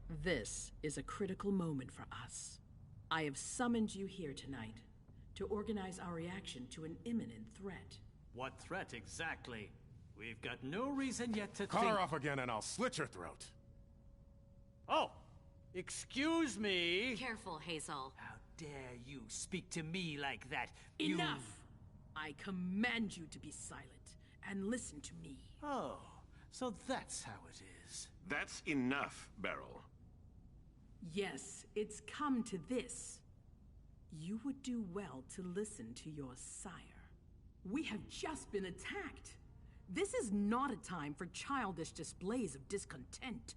This is a critical moment for us. I have summoned you here tonight to organize our reaction to an imminent threat. What threat exactly? We've got no reason yet to Cut think... her off again and I'll slit your throat. Oh! Excuse me! Careful, Hazel. How dare you speak to me like that? Enough! I command you to be silent and listen to me. Oh, so that's how it is. That's enough, Beryl. Yes, it's come to this. You would do well to listen to your sire. We have just been attacked. This is not a time for childish displays of discontent.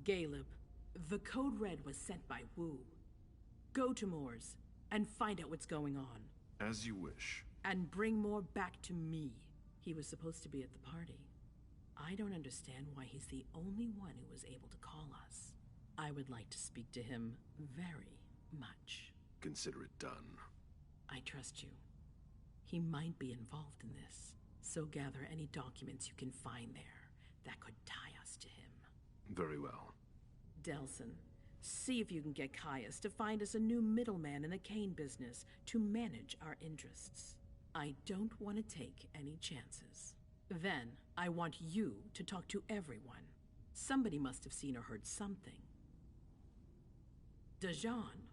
Caleb, the code red was sent by Wu. Go to Moore's and find out what's going on. As you wish. And bring Moore back to me. He was supposed to be at the party. I don't understand why he's the only one who was able to call us. I would like to speak to him very much. Consider it done. I trust you. He might be involved in this, so gather any documents you can find there that could tie us to him. Very well. Delson, see if you can get Caius to find us a new middleman in the cane business to manage our interests. I don't want to take any chances. Then, I want you to talk to everyone. Somebody must have seen or heard something. Dajan,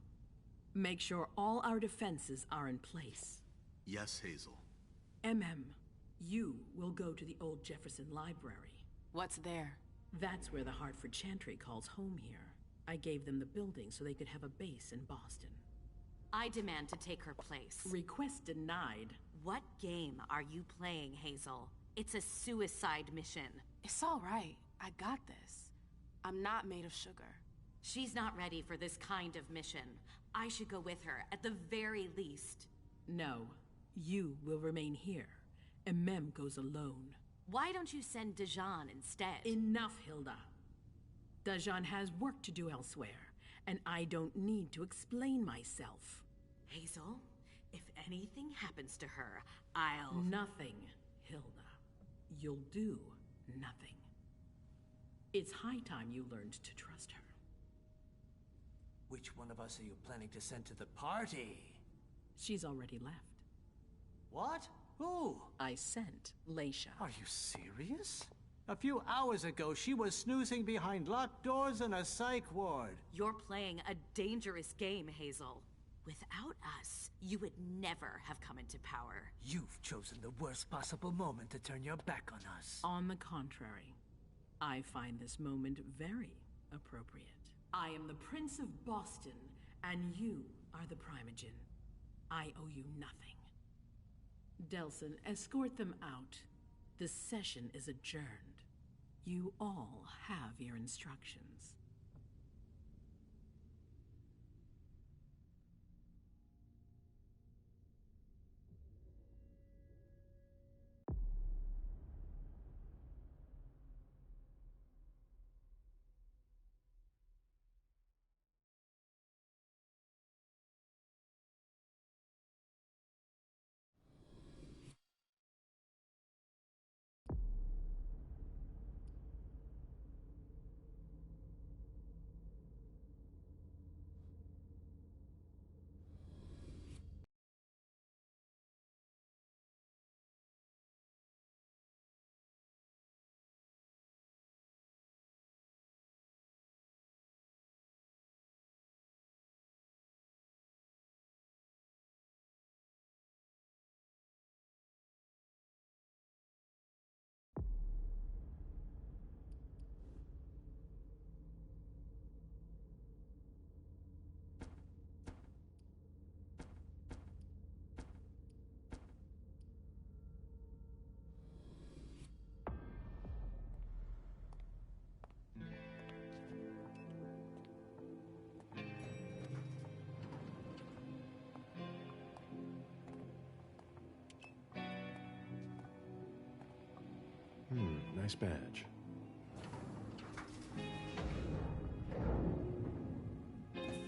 make sure all our defenses are in place. Yes, Hazel. You will go to the old Jefferson Library. What's there? That's where the Hartford Chantry calls home here. I gave them the building so they could have a base in Boston. I demand to take her place. Request denied. What game are you playing, Hazel? It's a suicide mission. It's all right. I got this. I'm not made of sugar. She's not ready for this kind of mission. I should go with her, at the very least. No, you will remain here. Mem goes alone. Why don't you send Dajan instead? Enough, Hilda. Dajan has work to do elsewhere, and I don't need to explain myself. Hazel, if anything happens to her, I'll... Nothing, Hilda. You'll do nothing. It's high time you learned to trust her. Which one of us are you planning to send to the party? She's already left. What? Who? I sent Leisha. Are you serious? A few hours ago, she was snoozing behind locked doors in a psych ward. You're playing a dangerous game, Hazel. Without us, you would never have come into power. You've chosen the worst possible moment to turn your back on us. On the contrary, I find this moment very appropriate. I am the Prince of Boston, and you are the Primogen. I owe you nothing. Delson, escort them out. The session is adjourned. You all have your instructions. Nice badge.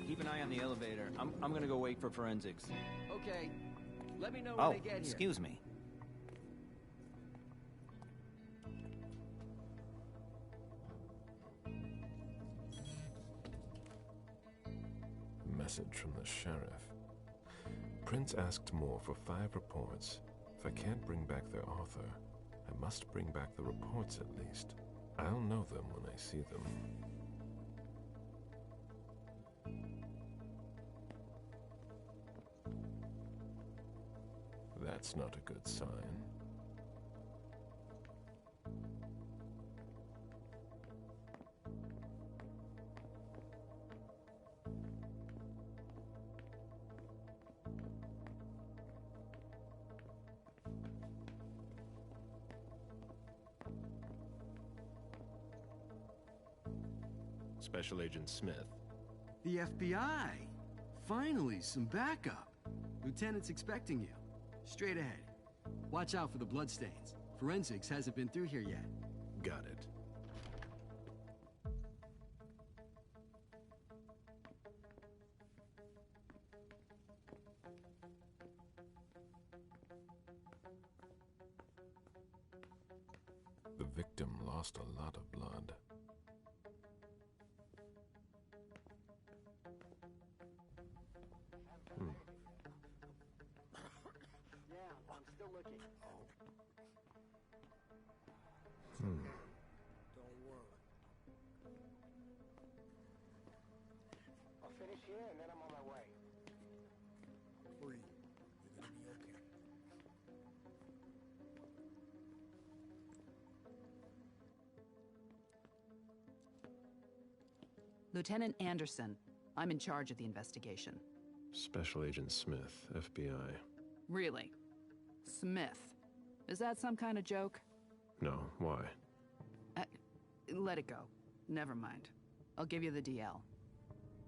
Keep an eye on the elevator. I'm gonna go wait for forensics. Okay. Let me know when they get here. Excuse me. message from the sheriff. Prince asked more for 5 reports. If I can't bring back their author, I must bring back the reports at least. I'll know them when I see them. That's not a good sign. Special Agent Smith. The FBI! Finally, some backup. Lieutenant's expecting you. Straight ahead. Watch out for the bloodstains. Forensics hasn't been through here yet. Got it. The victim lost a lot of blood. Lieutenant Anderson, I'm in charge of the investigation. Special Agent Smith, FBI. Really? Smith? Is that some kind of joke? No, why? Let it go. Never mind. I'll give you the DL.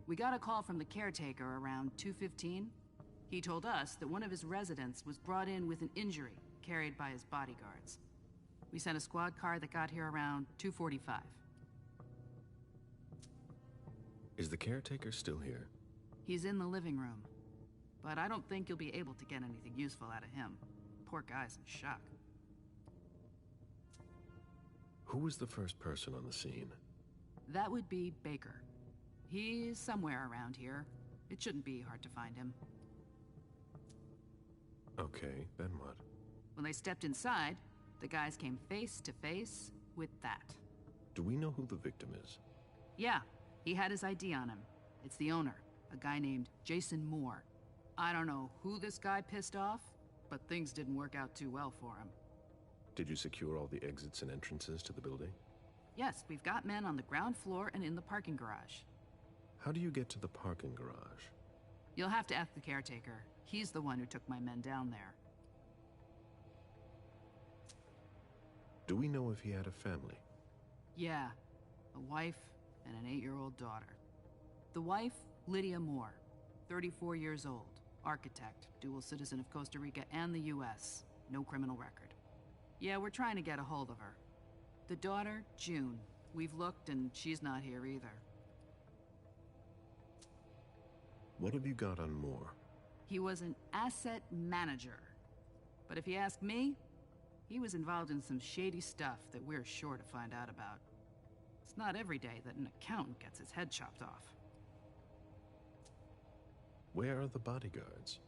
We got a call from the caretaker around 2:15. He told us that one of his residents was brought in with an injury carried by his bodyguards. We sent a squad car that got here around 2:45. Is the caretaker still here? He's in the living room. But I don't think you'll be able to get anything useful out of him. Poor guy's in shock. Who was the first person on the scene? That would be Baker. He's somewhere around here. It shouldn't be hard to find him. Okay, then what? When they stepped inside, the guys came face to face with that. Do we know who the victim is? Yeah, he had his ID on him. It's the owner, a guy named Jason Moore. I don't know who this guy pissed off, but things didn't work out too well for him. Did you secure all the exits and entrances to the building? Yes, we've got men on the ground floor and in the parking garage. How do you get to the parking garage? You'll have to ask the caretaker. He's the one who took my men down there. Do we know if he had a family? Yeah, a wife and an 8-year-old daughter. The wife, Lydia Moore, 34 years old, architect, dual citizen of Costa Rica and the US, no criminal record. Yeah, we're trying to get a hold of her. The daughter, June. We've looked and she's not here either. What have you got on Moore? He was an asset manager. But if you ask me, he was involved in some shady stuff that we're sure to find out about. It's not every day that an accountant gets his head chopped off. Where are the bodyguards?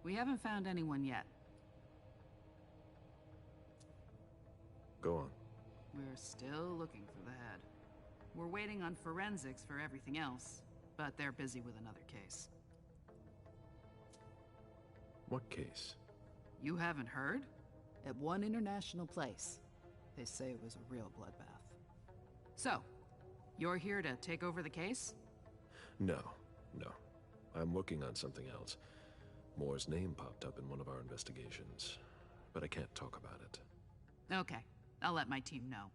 We haven't found anyone yet. Go on. We're still looking for the head. We're waiting on forensics for everything else, but they're busy with another case. What case? You haven't heard? At one international place. They say it was a real bloodbath. So, you're here to take over the case? No. I'm working on something else. Moore's name popped up in one of our investigations, but I can't talk about it. Okay, I'll let my team know.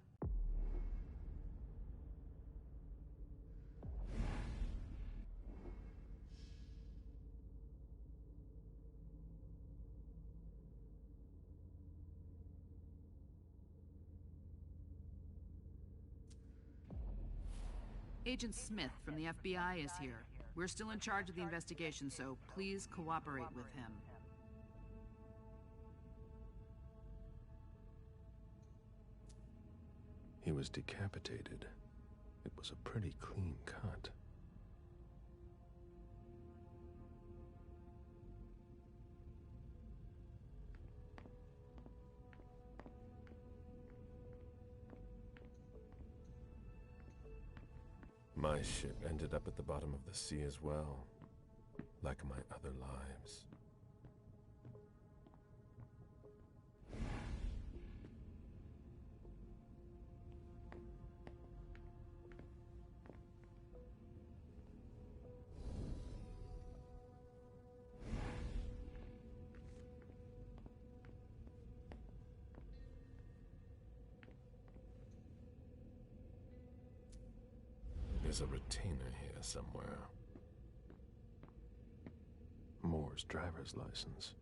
Agent Smith from the FBI is here. We're still in charge of the investigation, so please cooperate with him. He was decapitated. It was a pretty clean cut. My ship ended up at the bottom of the sea as well, like my other lives. There's a retainer here somewhere. Moore's driver's license.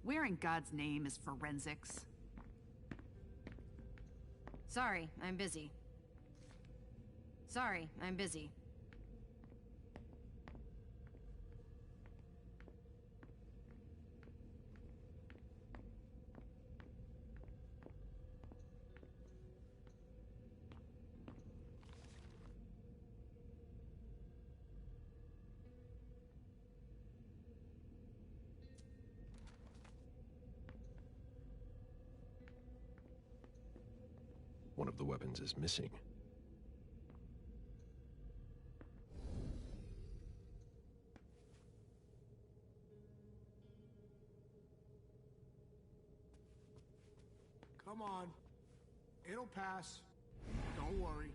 Where in God's name is forensics? Sorry, I'm busy. Sorry, I'm busy. One of the weapons is missing. Come on. It'll pass. Don't worry.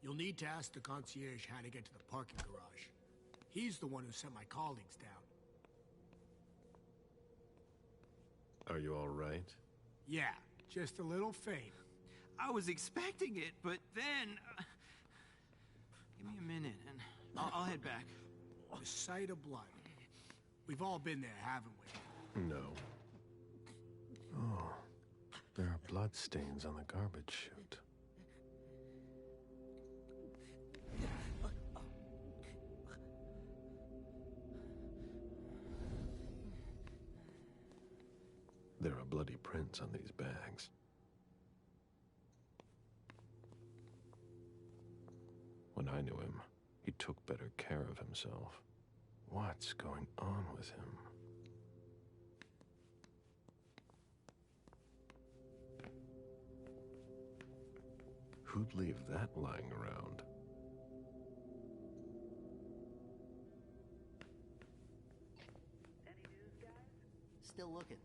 You'll need to ask the concierge how to get to the parking garage. He's the one who sent my colleagues down. Are you all right? Yeah, just a little faint. I was expecting it, but then... give me a minute, and I'll head back. The sight of blood. We've all been there, haven't we? No. Oh, there are blood stains on the garbage chute. There are bloody prints on these bags. When I knew him, he took better care of himself. What's going on with him? Who'd leave that lying around? Still looking.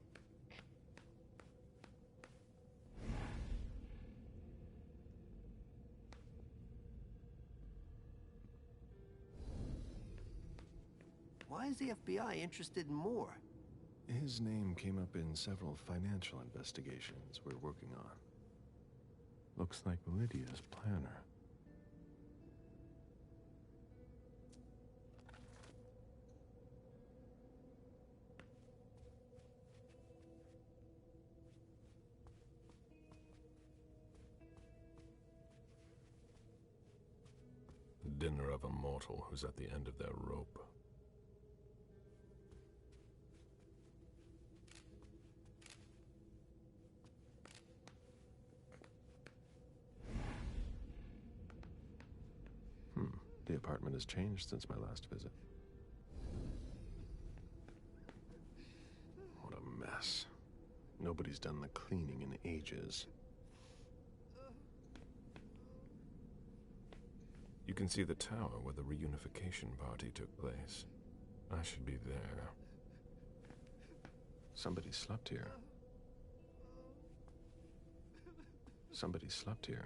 Why is the FBI interested in Moore? His name came up in several financial investigations we're working on. Looks like Lydia's planner. The dinner of a mortal who's at the end of their rope. The apartment has changed since my last visit. What a mess. Nobody's done the cleaning in ages. You can see the tower where the reunification party took place. I should be there. Somebody slept here. Somebody slept here.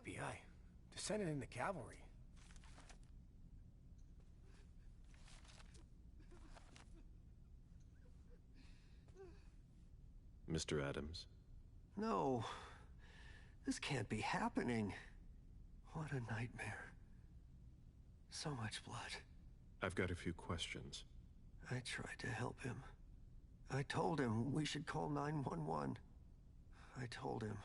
FBI. Descended in the cavalry. Mr. Adams? No. This can't be happening. What a nightmare. So much blood. I've got a few questions. I tried to help him. I told him we should call 911. I told him.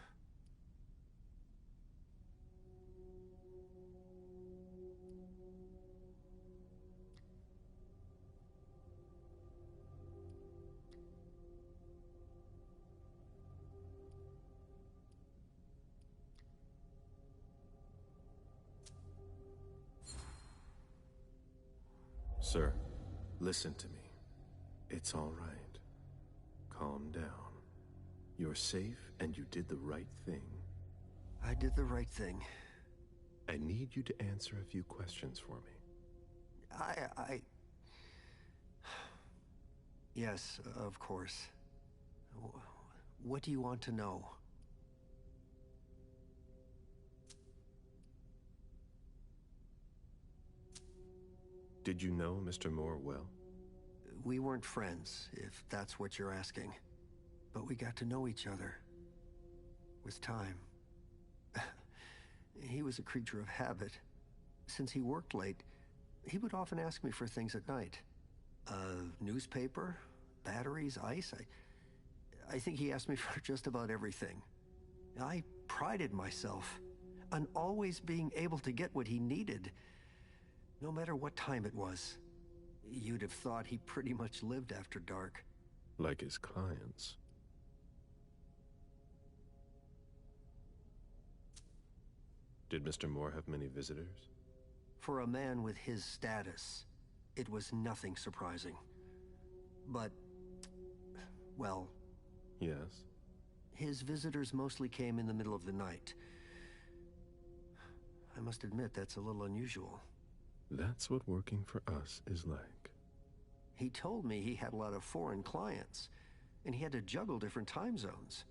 Sir, listen to me. It's all right. Calm down. You're safe, and you did the right thing. I did the right thing. I need you to answer a few questions for me. Yes, of course. What do you want to know? Did you know Mr. Moore well? We weren't friends, if that's what you're asking. But we got to know each other. With time. He was a creature of habit. Since he worked late, he would often ask me for things at night. Newspaper, batteries, ice. I think he asked me for just about everything. I prided myself on always being able to get what he needed, no matter what time it was. You'd have thought he pretty much lived after dark. Like his clients. Did Mr. Moore have many visitors? For a man with his status, it was nothing surprising. But, well... Yes? His visitors mostly came in the middle of the night. I must admit, that's a little unusual. That's what working for us is like. He told me he had a lot of foreign clients, and he had to juggle different time zones.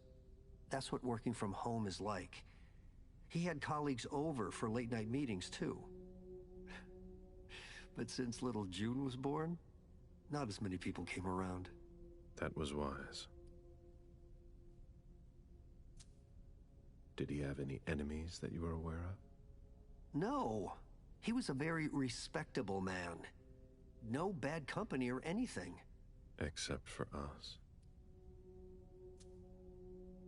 That's what working from home is like. He had colleagues over for late-night meetings, too. But since little June was born, not as many people came around. That was wise. Did he have any enemies that you were aware of? No. He was a very respectable man. No bad company or anything. Except for us.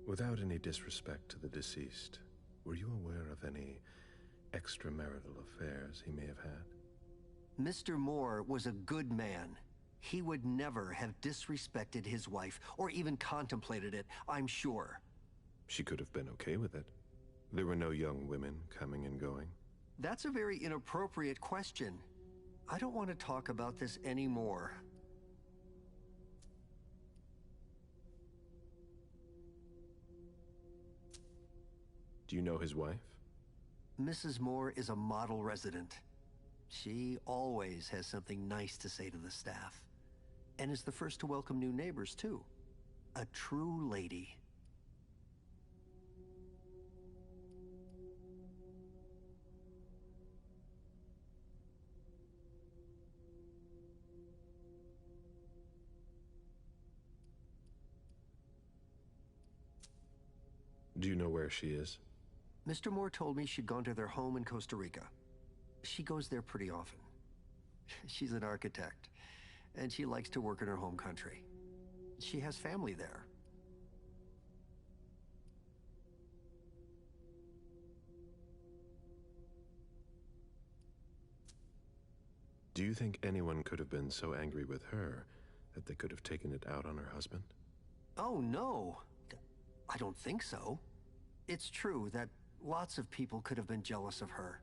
Without any disrespect to the deceased, were you aware of any extramarital affairs he may have had? Mr. Moore was a good man. He would never have disrespected his wife, or even contemplated it, I'm sure. She could have been okay with it. There were no young women coming and going. That's a very inappropriate question. I don't want to talk about this anymore. Do you know his wife? Mrs. Moore is a model resident. She always has something nice to say to the staff. And is the first to welcome new neighbors, too. A true lady. Do you know where she is? Mr. Moore told me she'd gone to their home in Costa Rica. She goes there pretty often. She's an architect, and she likes to work in her home country. She has family there. Do you think anyone could have been so angry with her that they could have taken it out on her husband? Oh, no. I don't think so. It's true that lots of people could have been jealous of her.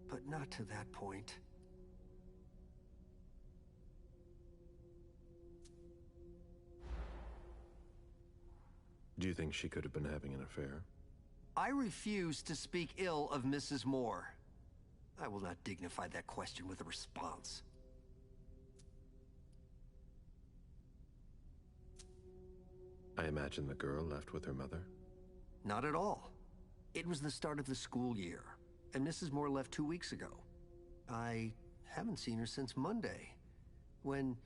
But not to that point. Do you think she could have been having an affair? I refuse to speak ill of Mrs. Moore. I will not dignify that question with a response. I imagine the girl left with her mother? Not at all. It was the start of the school year, and Mrs. Moore left 2 weeks ago. I haven't seen her since Monday, when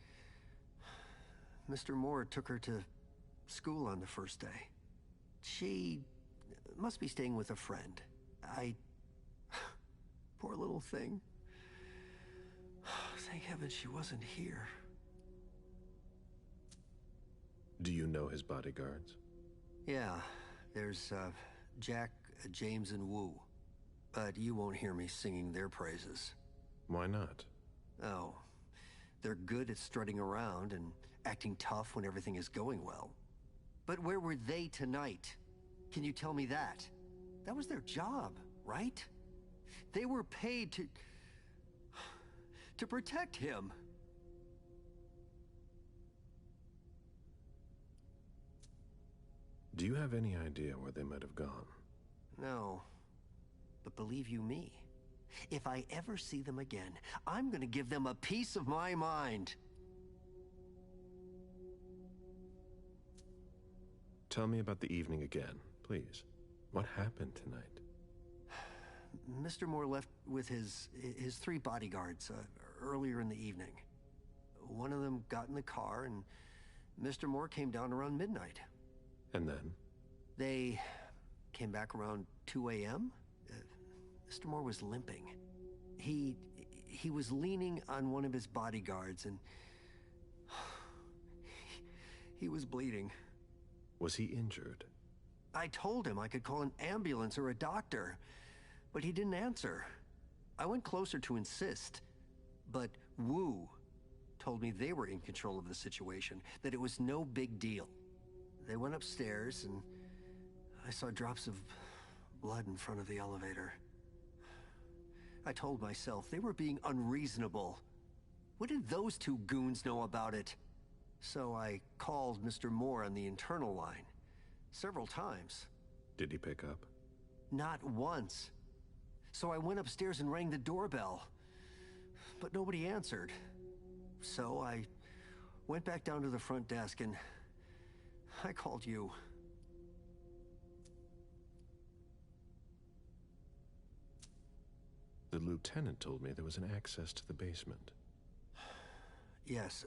Mr. Moore took her to school on the first day. She must be staying with a friend. Poor little thing. Thank heaven she wasn't here. Do you know his bodyguards? Yeah, there's, Jack, James, and Wu. But you won't hear me singing their praises. Why not? Oh, they're good at strutting around and acting tough when everything is going well. But where were they tonight? Can you tell me that? That was their job, right? They were paid to protect him. Do you have any idea where they might have gone? No. But believe you me, if I ever see them again, I'm gonna give them a piece of my mind. Tell me about the evening again, please. What happened tonight? Mr. Moore left with his 3 bodyguards earlier in the evening. One of them got in the car, and Mr. Moore came down around midnight. And then? They came back around 2 a.m. Mr. Moore was limping. He was leaning on one of his bodyguards, and he was bleeding. Was he injured? I told him I could call an ambulance or a doctor, but he didn't answer. I went closer to insist, but Wu told me they were in control of the situation, that it was no big deal. They went upstairs, and I saw drops of blood in front of the elevator. I told myself they were being unreasonable. What did those 2 goons know about it? So I called Mr. Moore on the internal line. Several times. Did he pick up? Not once. So I went upstairs and rang the doorbell. But nobody answered. So I went back down to the front desk and I called you. The lieutenant told me there was an access to the basement. Yes.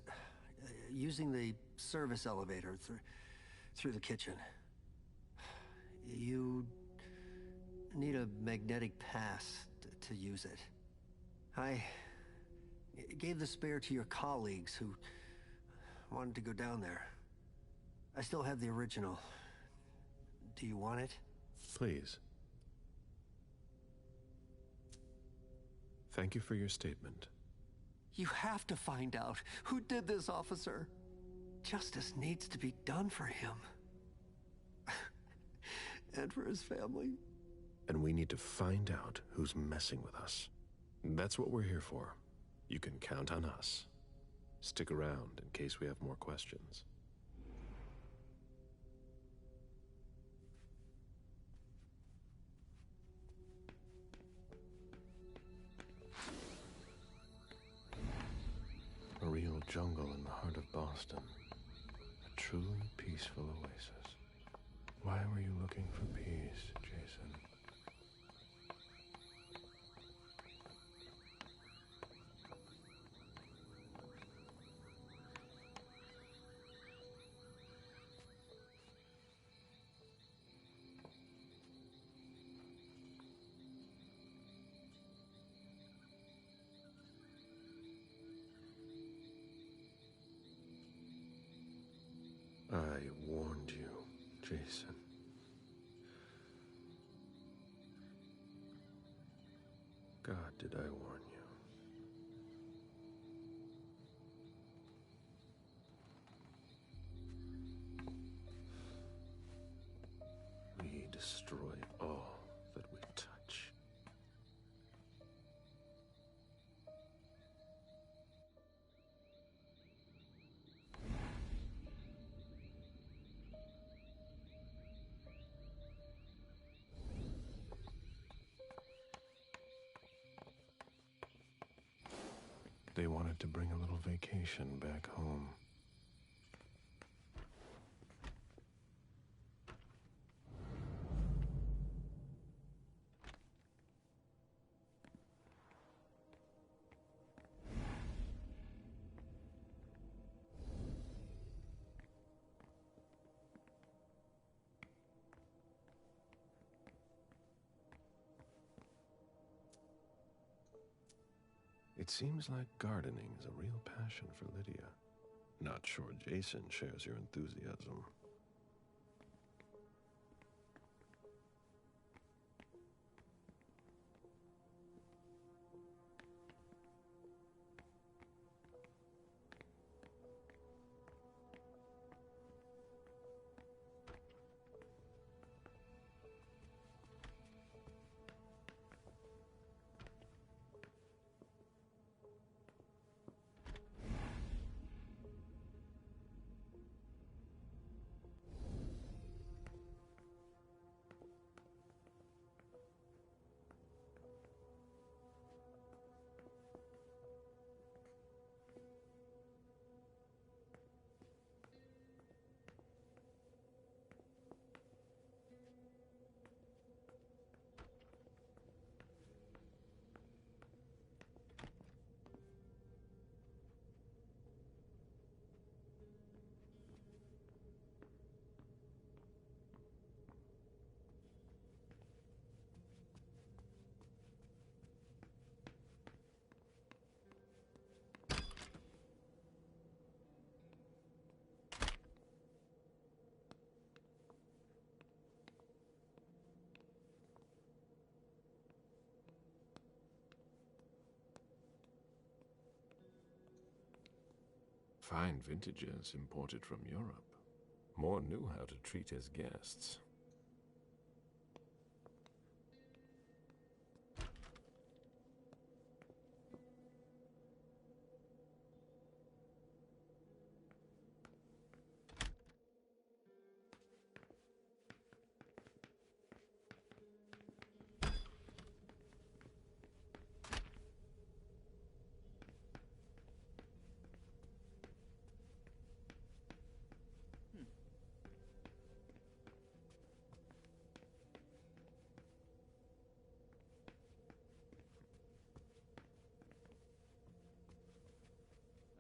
Using the service elevator through the kitchen. You need a magnetic pass to use it. I gave the spare to your colleagues who wanted to go down there. I still have the original. Do you want it? Please. Thank you for your statement. You have to find out who did this, officer. Justice needs to be done for him. And for his family. And we need to find out who's messing with us. That's what we're here for. You can count on us. Stick around in case we have more questions. A real jungle in the heart of Boston. A truly peaceful oasis. Why were you looking for peace, Jason? I warned you, Jason. God, did I warn you? We destroy all that we touch. They wanted to bring a little vacation back home. It seems like gardening is a real passion for Lydia. Not sure Jason shares your enthusiasm. Fine vintages imported from Europe. Moore knew how to treat his guests.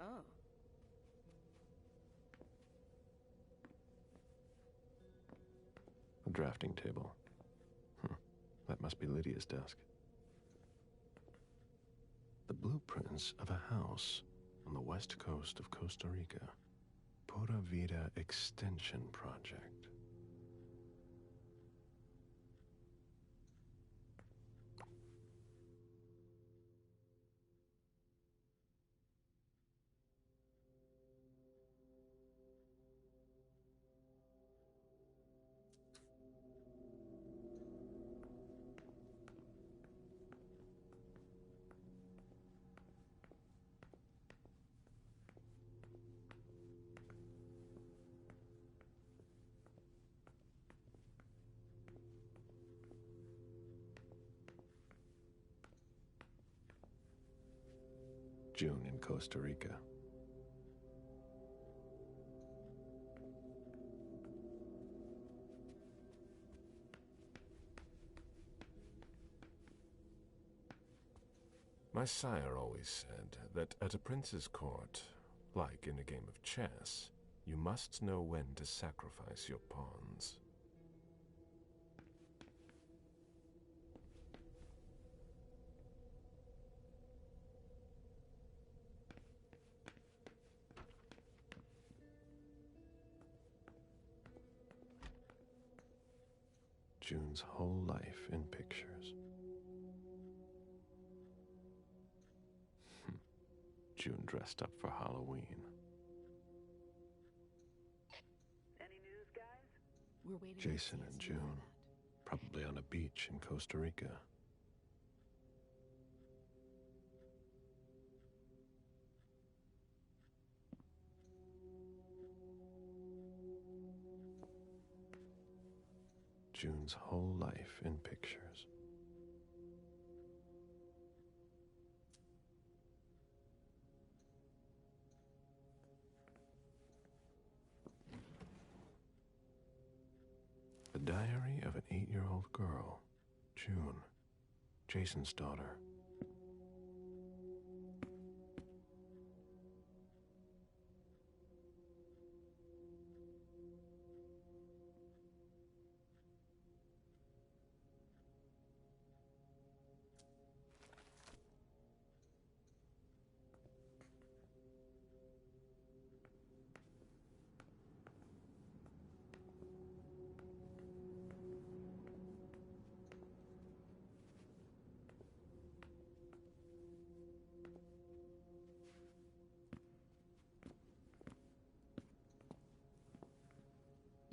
Oh. A drafting table. That must be Lydia's desk. The blueprints of a house on the west coast of Costa Rica. Pura Vida Extension Project. June in Costa Rica. My sire always said that at a prince's court, like in a game of chess, you must know when to sacrifice your pawns. June's whole life in pictures. June dressed up for Halloween. Any news, guys? We're waiting. Jason and June, probably on a beach in Costa Rica. June's whole life in pictures. The diary of an 8-year-old girl, June, Jason's daughter.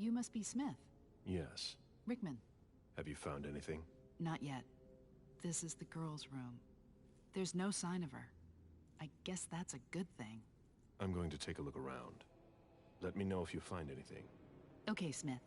You must be Smith. Yes. Rickman. Have you found anything? Not yet. This is the girl's room. There's no sign of her. I guess that's a good thing. I'm going to take a look around. Let me know if you find anything. Okay, Smith.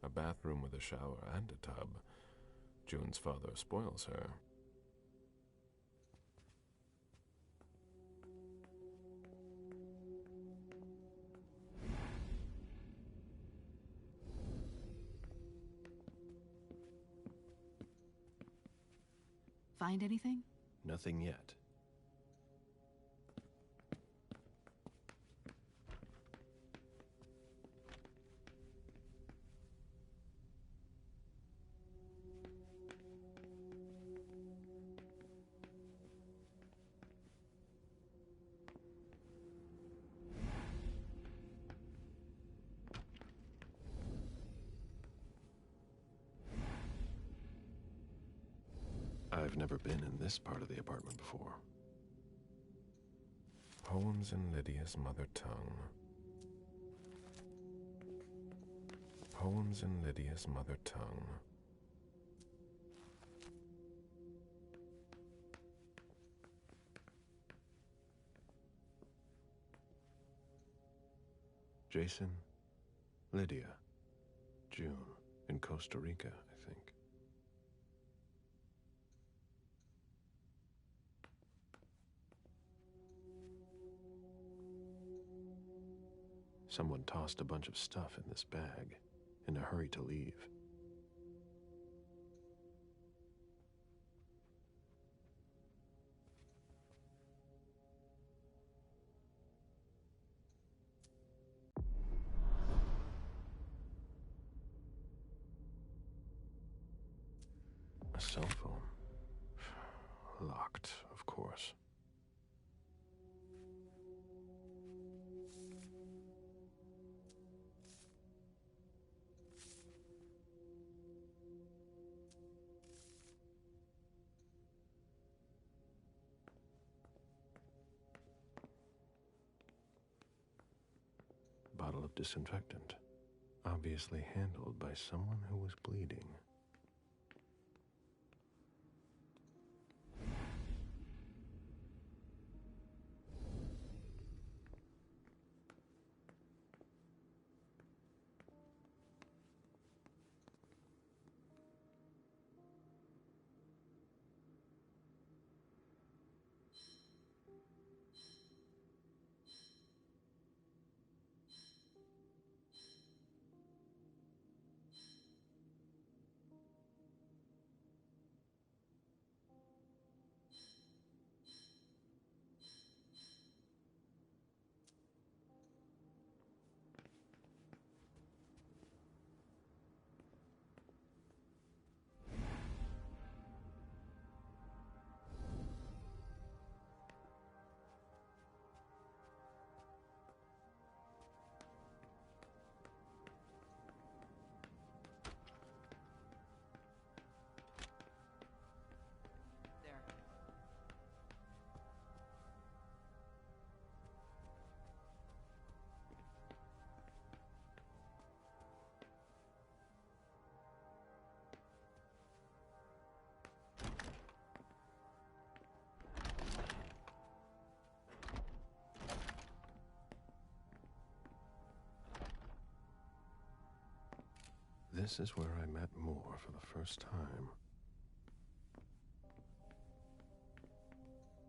A bathroom with a shower and a tub. June's father spoils her. Find anything? Nothing yet. I've never been in this part of the apartment before. Poems in Lydia's mother tongue. Poems in Lydia's mother tongue. Jason, Lydia, June, in Costa Rica, I think. Someone tossed a bunch of stuff in this bag, in a hurry to leave. A cell phone. Locked, of course. Bottle of disinfectant, obviously handled by someone who was bleeding. This is where I met Moore for the first time.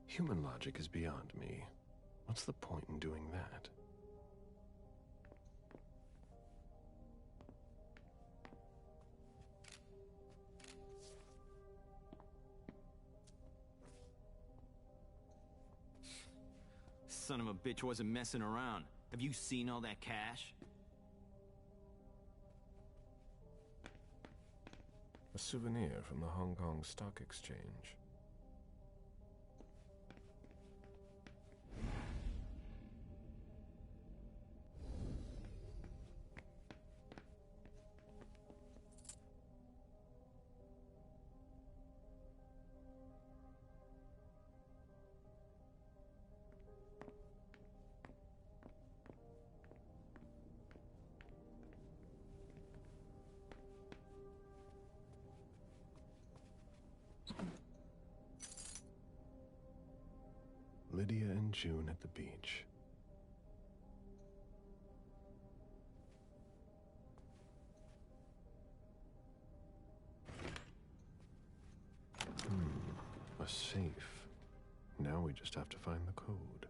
Human logic is beyond me. What's the point in doing that? Son of a bitch wasn't messing around. Have you seen all that cash? A souvenir from the Hong Kong Stock Exchange. Lydia and June at the beach. A safe. Now we just have to find the code.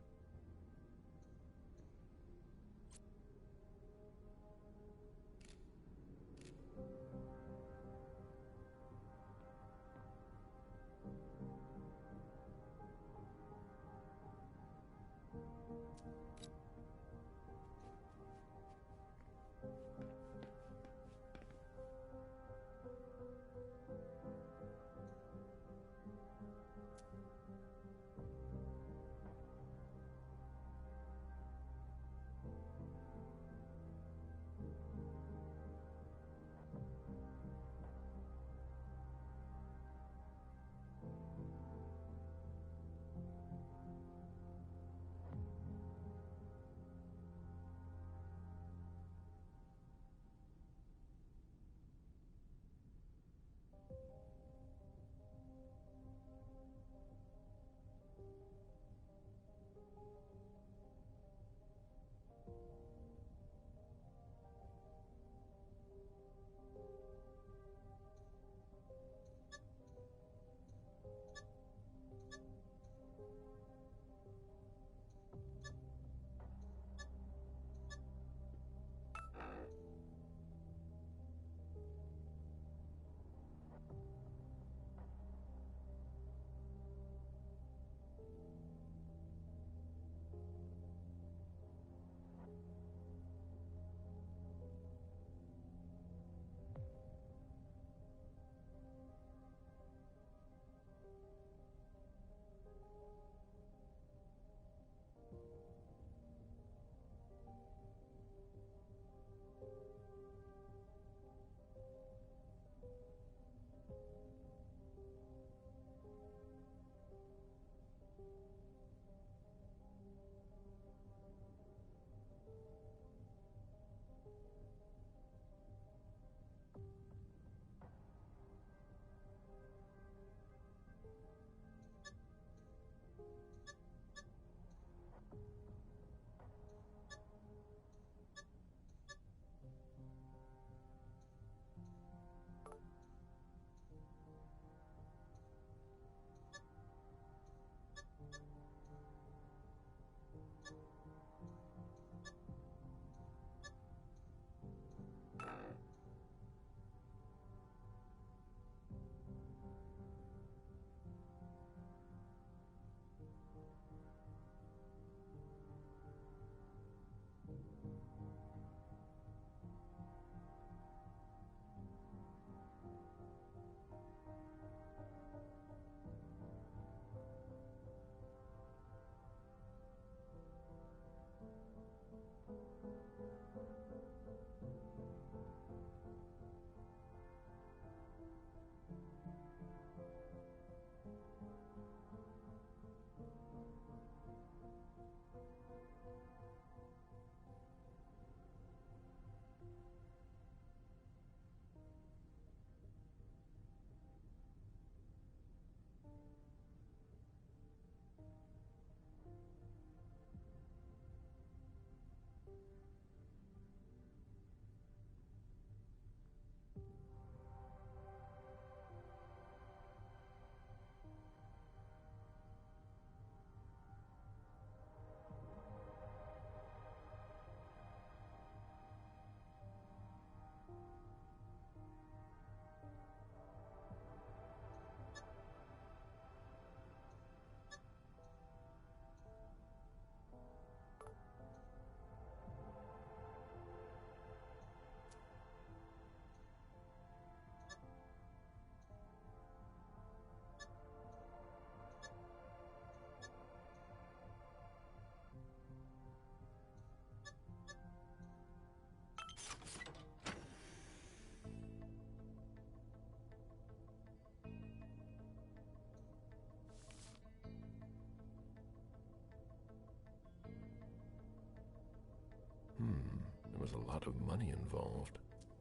lot of money involved.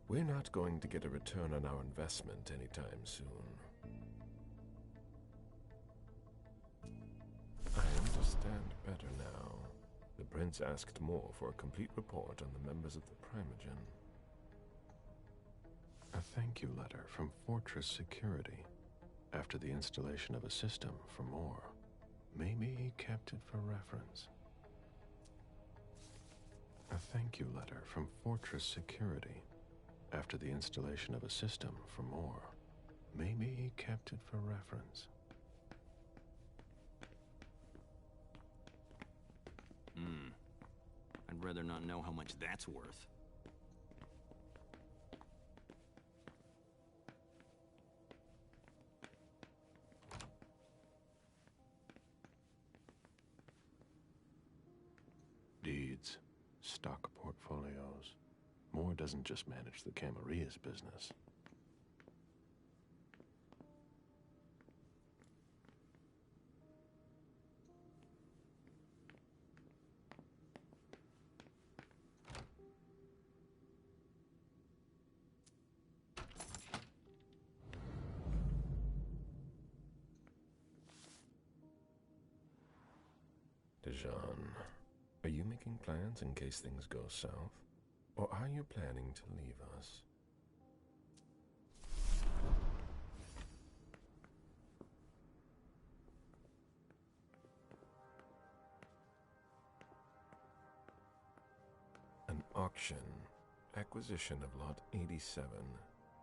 We're not going to get a return on our investment anytime soon. I understand better now. The Prince asked more for a complete report on the members of the Primogen. A thank you letter from Fortress Security after the installation of a system for more. Maybe he kept it for reference. A thank you letter from Fortress Security after the installation of a system for more. Maybe he kept it for reference. I'd rather not know how much that's worth. Deeds, stock portfolios. Moore doesn't just manage the Camaria's business. Dijon, are you making plans in case things go south? Or are you planning to leave us? An auction. Acquisition of Lot 87,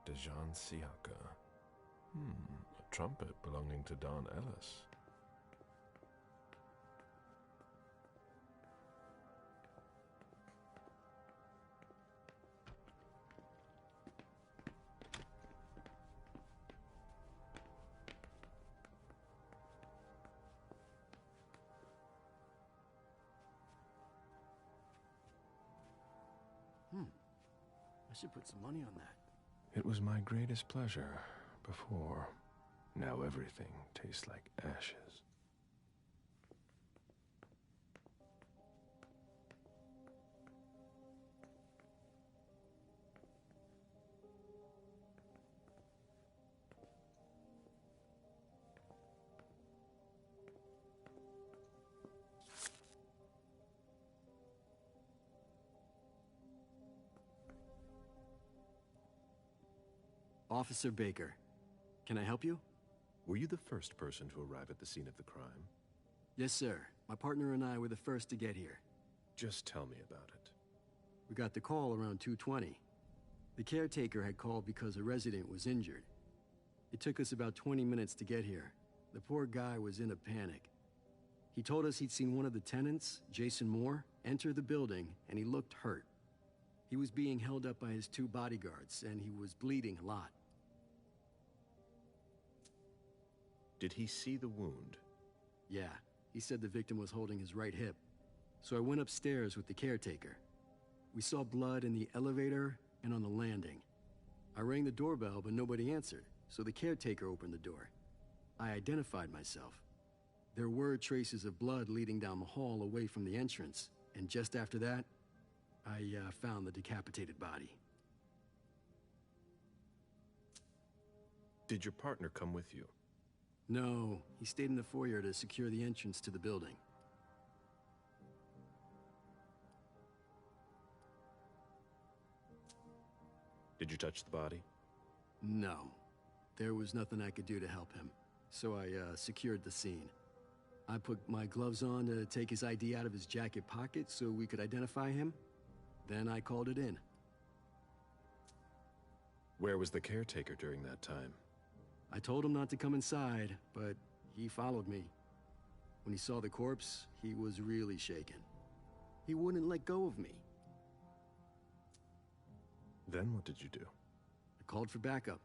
Dijon Siaka. A trumpet belonging to Don Ellis. I should put some money on that. It was my greatest pleasure before. Now everything tastes like ashes. Officer Baker, can I help you? Were you the first person to arrive at the scene of the crime? Yes, sir. My partner and I were the first to get here. Just tell me about it. We got the call around 2:20. The caretaker had called because a resident was injured. It took us about 20 minutes to get here. The poor guy was in a panic. He told us he'd seen one of the tenants, Jason Moore, enter the building, and he looked hurt. He was being held up by his 2 bodyguards, and he was bleeding a lot. Did he see the wound? Yeah, he said the victim was holding his right hip. So I went upstairs with the caretaker. We saw blood in the elevator and on the landing. I rang the doorbell, but nobody answered, so the caretaker opened the door. I identified myself. There were traces of blood leading down the hall away from the entrance, and just after that, I found the decapitated body. Did your partner come with you? No, he stayed in the foyer to secure the entrance to the building. Did you touch the body? No. There was nothing I could do to help him, so I secured the scene. I put my gloves on to take his ID out of his jacket pocket so we could identify him. Then I called it in. Where was the caretaker during that time? I told him not to come inside, but he followed me. When he saw the corpse, he was really shaken. He wouldn't let go of me. Then what did you do? I called for backup.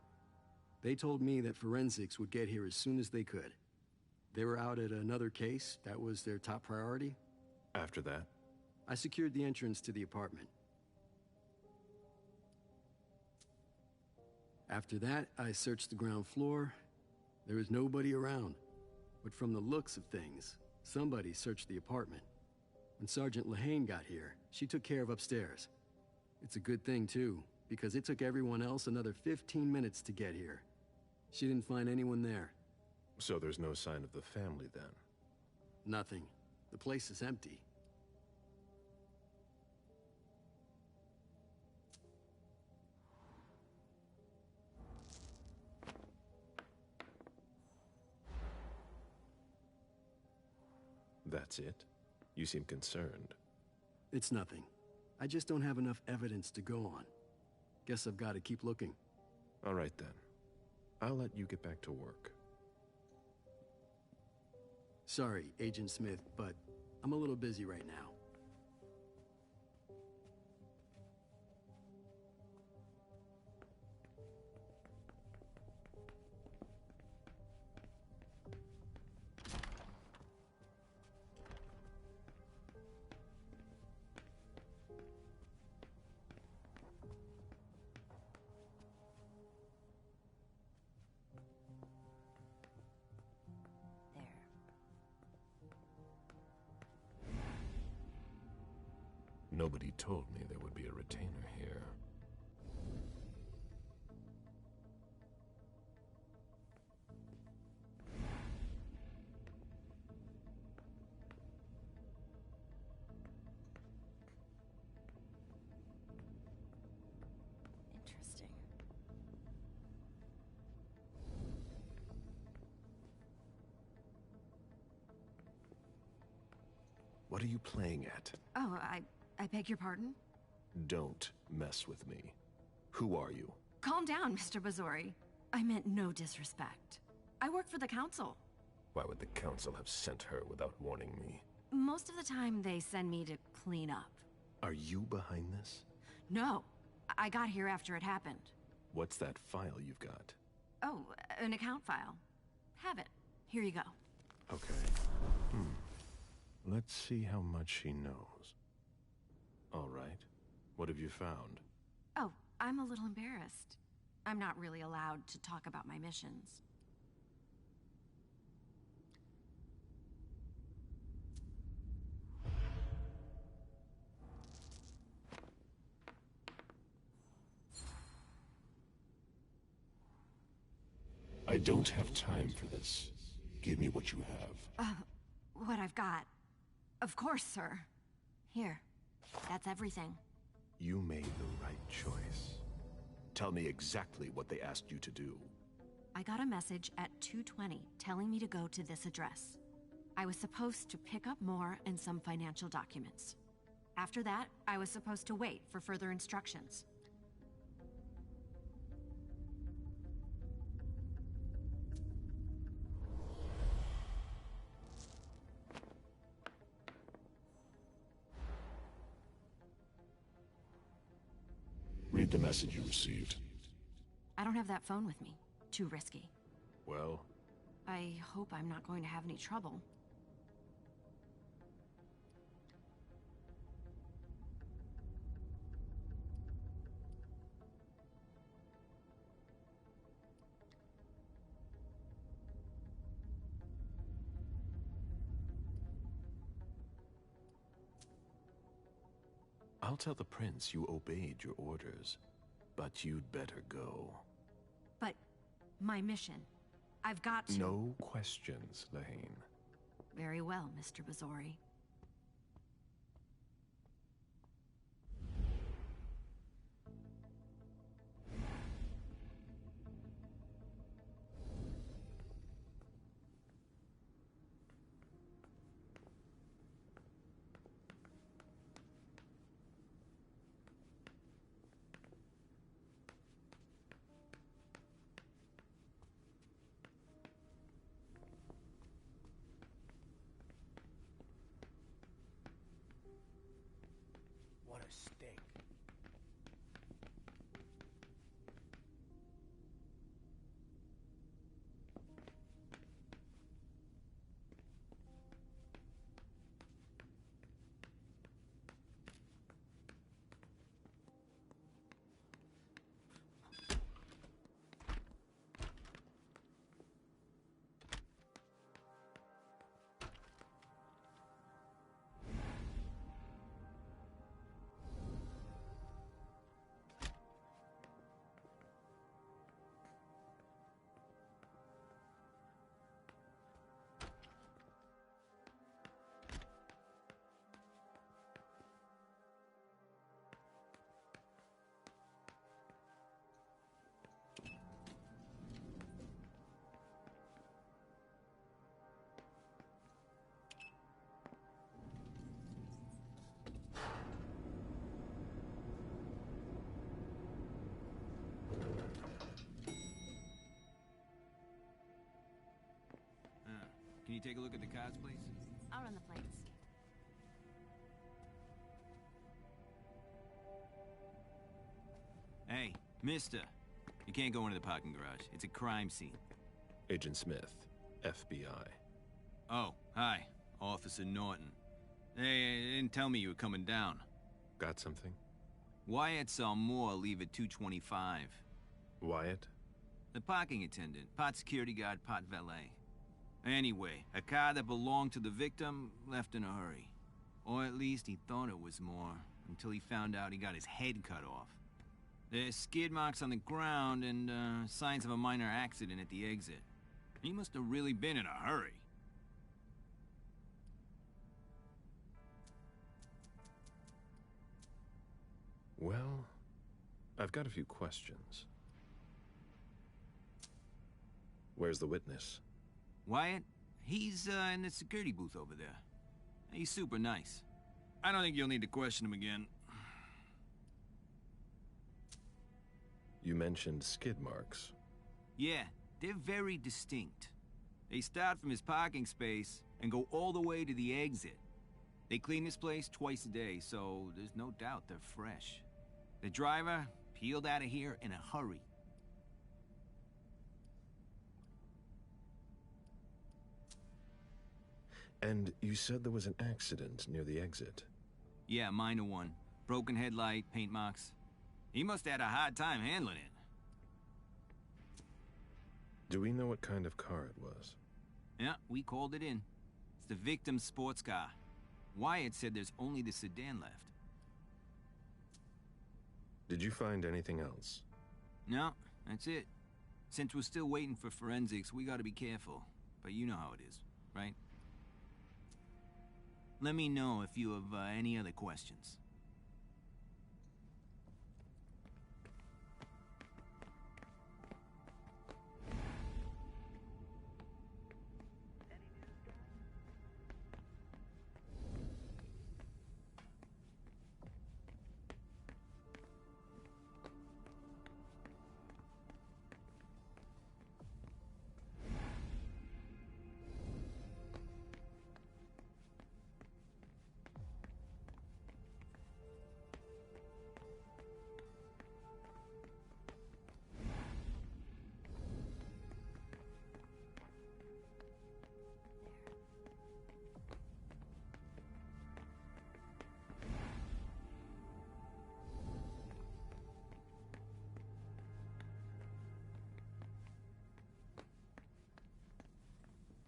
They told me that forensics would get here as soon as they could. They were out at another case. That was their top priority. After that? I secured the entrance to the apartment. After that, I searched the ground floor. There was nobody around. But from the looks of things, somebody searched the apartment. When Sergeant Lehane got here, she took care of upstairs. It's a good thing, too, because it took everyone else another 15 minutes to get here. She didn't find anyone there. So there's no sign of the family, then? Nothing. The place is empty. That's it? You seem concerned. It's nothing. I just don't have enough evidence to go on. Guess I've got to keep looking. All right, then. I'll let you get back to work. Sorry, Agent Smith, but I'm a little busy right now. Nobody told me there would be a retainer here. Interesting. What are you playing at? Oh, I beg your pardon? Don't mess with me. Who are you? Calm down, Mr. Bazori. I meant no disrespect. I work for the council. Why would the council have sent her without warning me? Most of the time, they send me to clean up. Are you behind this? No, I got here after it happened. What's that file you've got? Oh, an account file. Have it. Here you go. Okay. Let's see how much she knows. All right. What have you found? Oh, I'm a little embarrassed. I'm not really allowed to talk about my missions. I don't have time for this. Give me what you have. What I've got. Of course, sir. Here. That's everything. You made the right choice. Tell me exactly what they asked you to do. I got a message at 2:20 telling me to go to this address. I was supposed to pick up more and some financial documents. After that, I was supposed to wait for further instructions. Read the message you received. I don't have that phone with me. Too risky. Well? I hope I'm not going to have any trouble. I'll tell the prince you obeyed your orders, but you'd better go. But my mission. I've got to... No questions, Lane. Very well, Mr. Bazori. you take a look at the cards, please? I'll run the plates. Hey, mister. You can't go into the parking garage. It's a crime scene. Agent Smith, FBI. Oh, hi. Officer Norton. Hey, they didn't tell me you were coming down. Got something? Wyatt saw Moore leave at 2:25. Wyatt? The parking attendant. Part security guard, part valet. Anyway, a car that belonged to the victim left in a hurry. Or at least he thought it was Moore, until he found out he got his head cut off. There's skid marks on the ground and signs of a minor accident at the exit. He must have really been in a hurry. Well, I've got a few questions. Where's the witness? Wyatt? He's in the security booth over there. He's super nice. I don't think you'll need to question him again. You mentioned skid marks. Yeah, they're very distinct. They start from his parking space and go all the way to the exit. They clean this place twice a day, so there's no doubt they're fresh. The driver peeled out of here in a hurry. And you said there was an accident near the exit. Yeah, minor one. Broken headlight, paint marks. He must have had a hard time handling it. Do we know what kind of car it was? Yeah, we called it in. It's the victim's sports car. Wyatt said there's only the sedan left. Did you find anything else? No, that's it. Since we're still waiting for forensics, we gotta be careful. But you know how it is, right? Let me know if you have any other questions.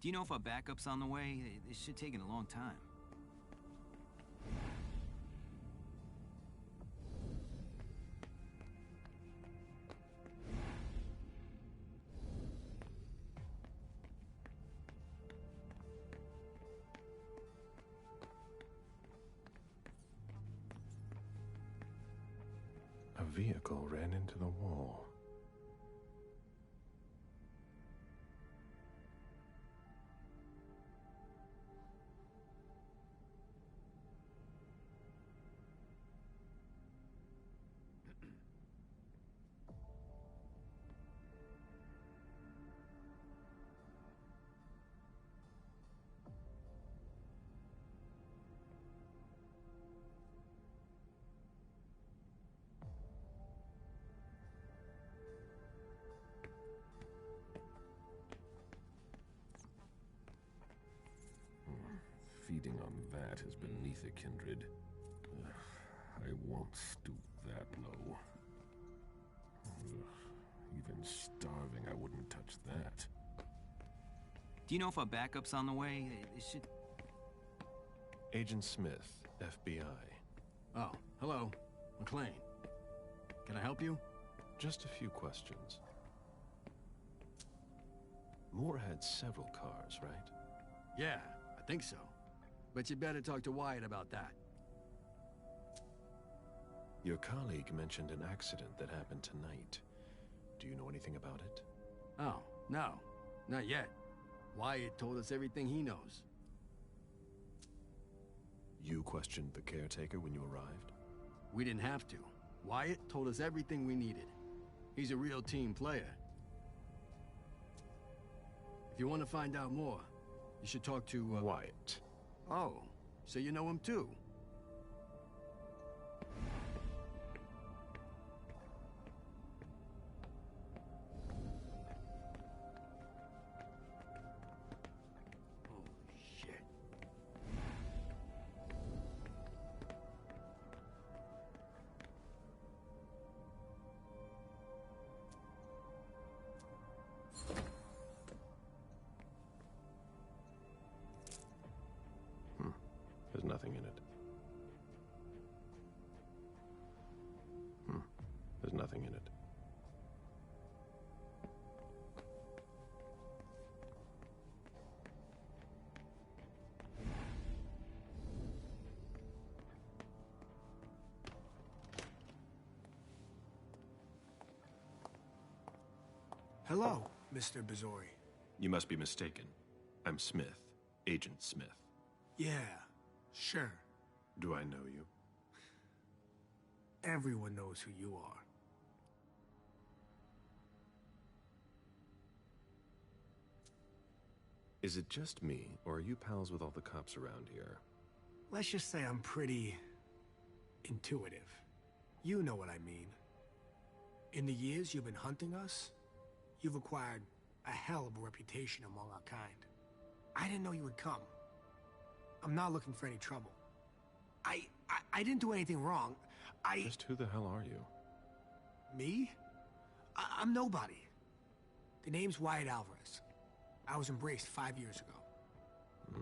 Do you know if our backup's on the way? This should take a long time. A vehicle ran into the wall. Feeding on that is beneath a kindred. I won't stoop that low. Even starving, I wouldn't touch that. Do you know if our backup's on the way? This should... Agent Smith, FBI. Oh, hello. McLean. Can I help you? Just a few questions. Moore had several cars, right? Yeah, I think so. But you better talk to Wyatt about that. Your colleague mentioned an accident that happened tonight. Do you know anything about it? Oh, no. Not yet. Wyatt told us everything he knows. You questioned the caretaker when you arrived? We didn't have to. Wyatt told us everything we needed. He's a real team player. If you want to find out more, You should talk to, Wyatt. Oh, so you know him too? Holy shit. There's nothing in it. There's nothing in it. Hello, Mr. Bazori. You must be mistaken. I'm Smith. Agent Smith. Yeah, sure. Do I know you? Everyone knows who you are. Is it just me, or are you pals with all the cops around here? Let's just say I'm pretty intuitive. You know what I mean. In the years you've been hunting us, you've acquired a hell of a reputation among our kind. I didn't know you would come. I'm not looking for any trouble. I didn't do anything wrong. Just who the hell are you? Me? I'm nobody. The name's Wyatt Alvarez. I was embraced 5 years ago.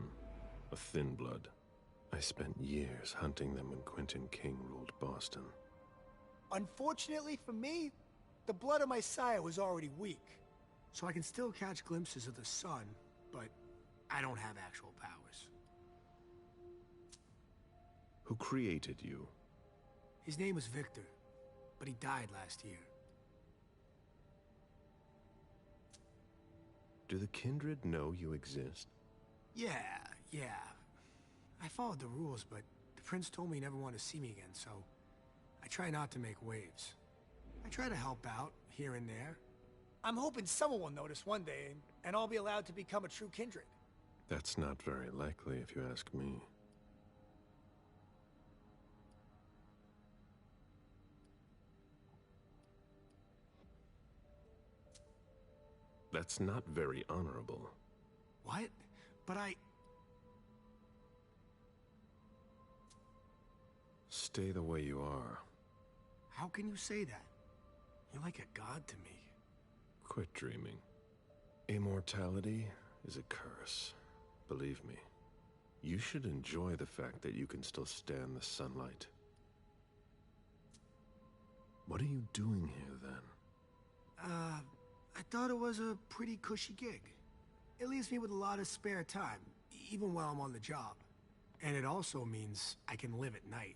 A thin blood. I spent years hunting them when Quentin King ruled Boston. Unfortunately for me, the blood of my sire was already weak. So I can still catch glimpses of the sun, but I don't have actual powers. Who created you? His name was Victor, but he died last year. Do the kindred know you exist? Yeah. I followed the rules, but the prince told me he never wanted to see me again, so I try not to make waves. I try to help out, here and there. I'm hoping someone will notice one day, and I'll be allowed to become a true kindred. That's not very likely, if you ask me. That's not very honorable. What? But Stay the way you are. How can you say that? You're like a god to me. Quit dreaming. Immortality is a curse. Believe me. You should enjoy the fact that you can still stand the sunlight. What are you doing here, then? I thought it was a pretty cushy gig. It leaves me with a lot of spare time, even while I'm on the job. And it also means I can live at night.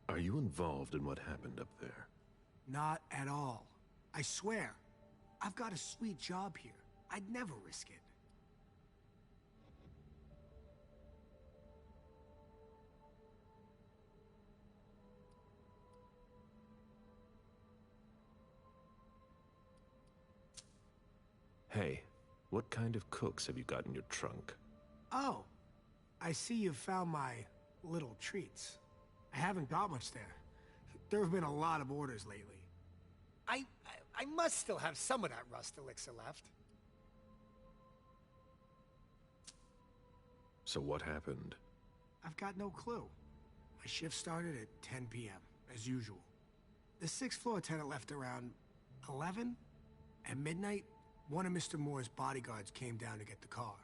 Are you involved in what happened up there? Not at all. I swear. I've got a sweet job here. I'd never risk it. Hey, what kind of cooks have you got in your trunk? Oh, I see you've found my little treats. I haven't got much there. There have been a lot of orders lately. I must still have some of that rust elixir left. So what happened? I've got no clue. My shift started at 10 p.m., as usual. The 6th floor tenant left around 11. At midnight, one of Mr. Moore's bodyguards came down to get the car.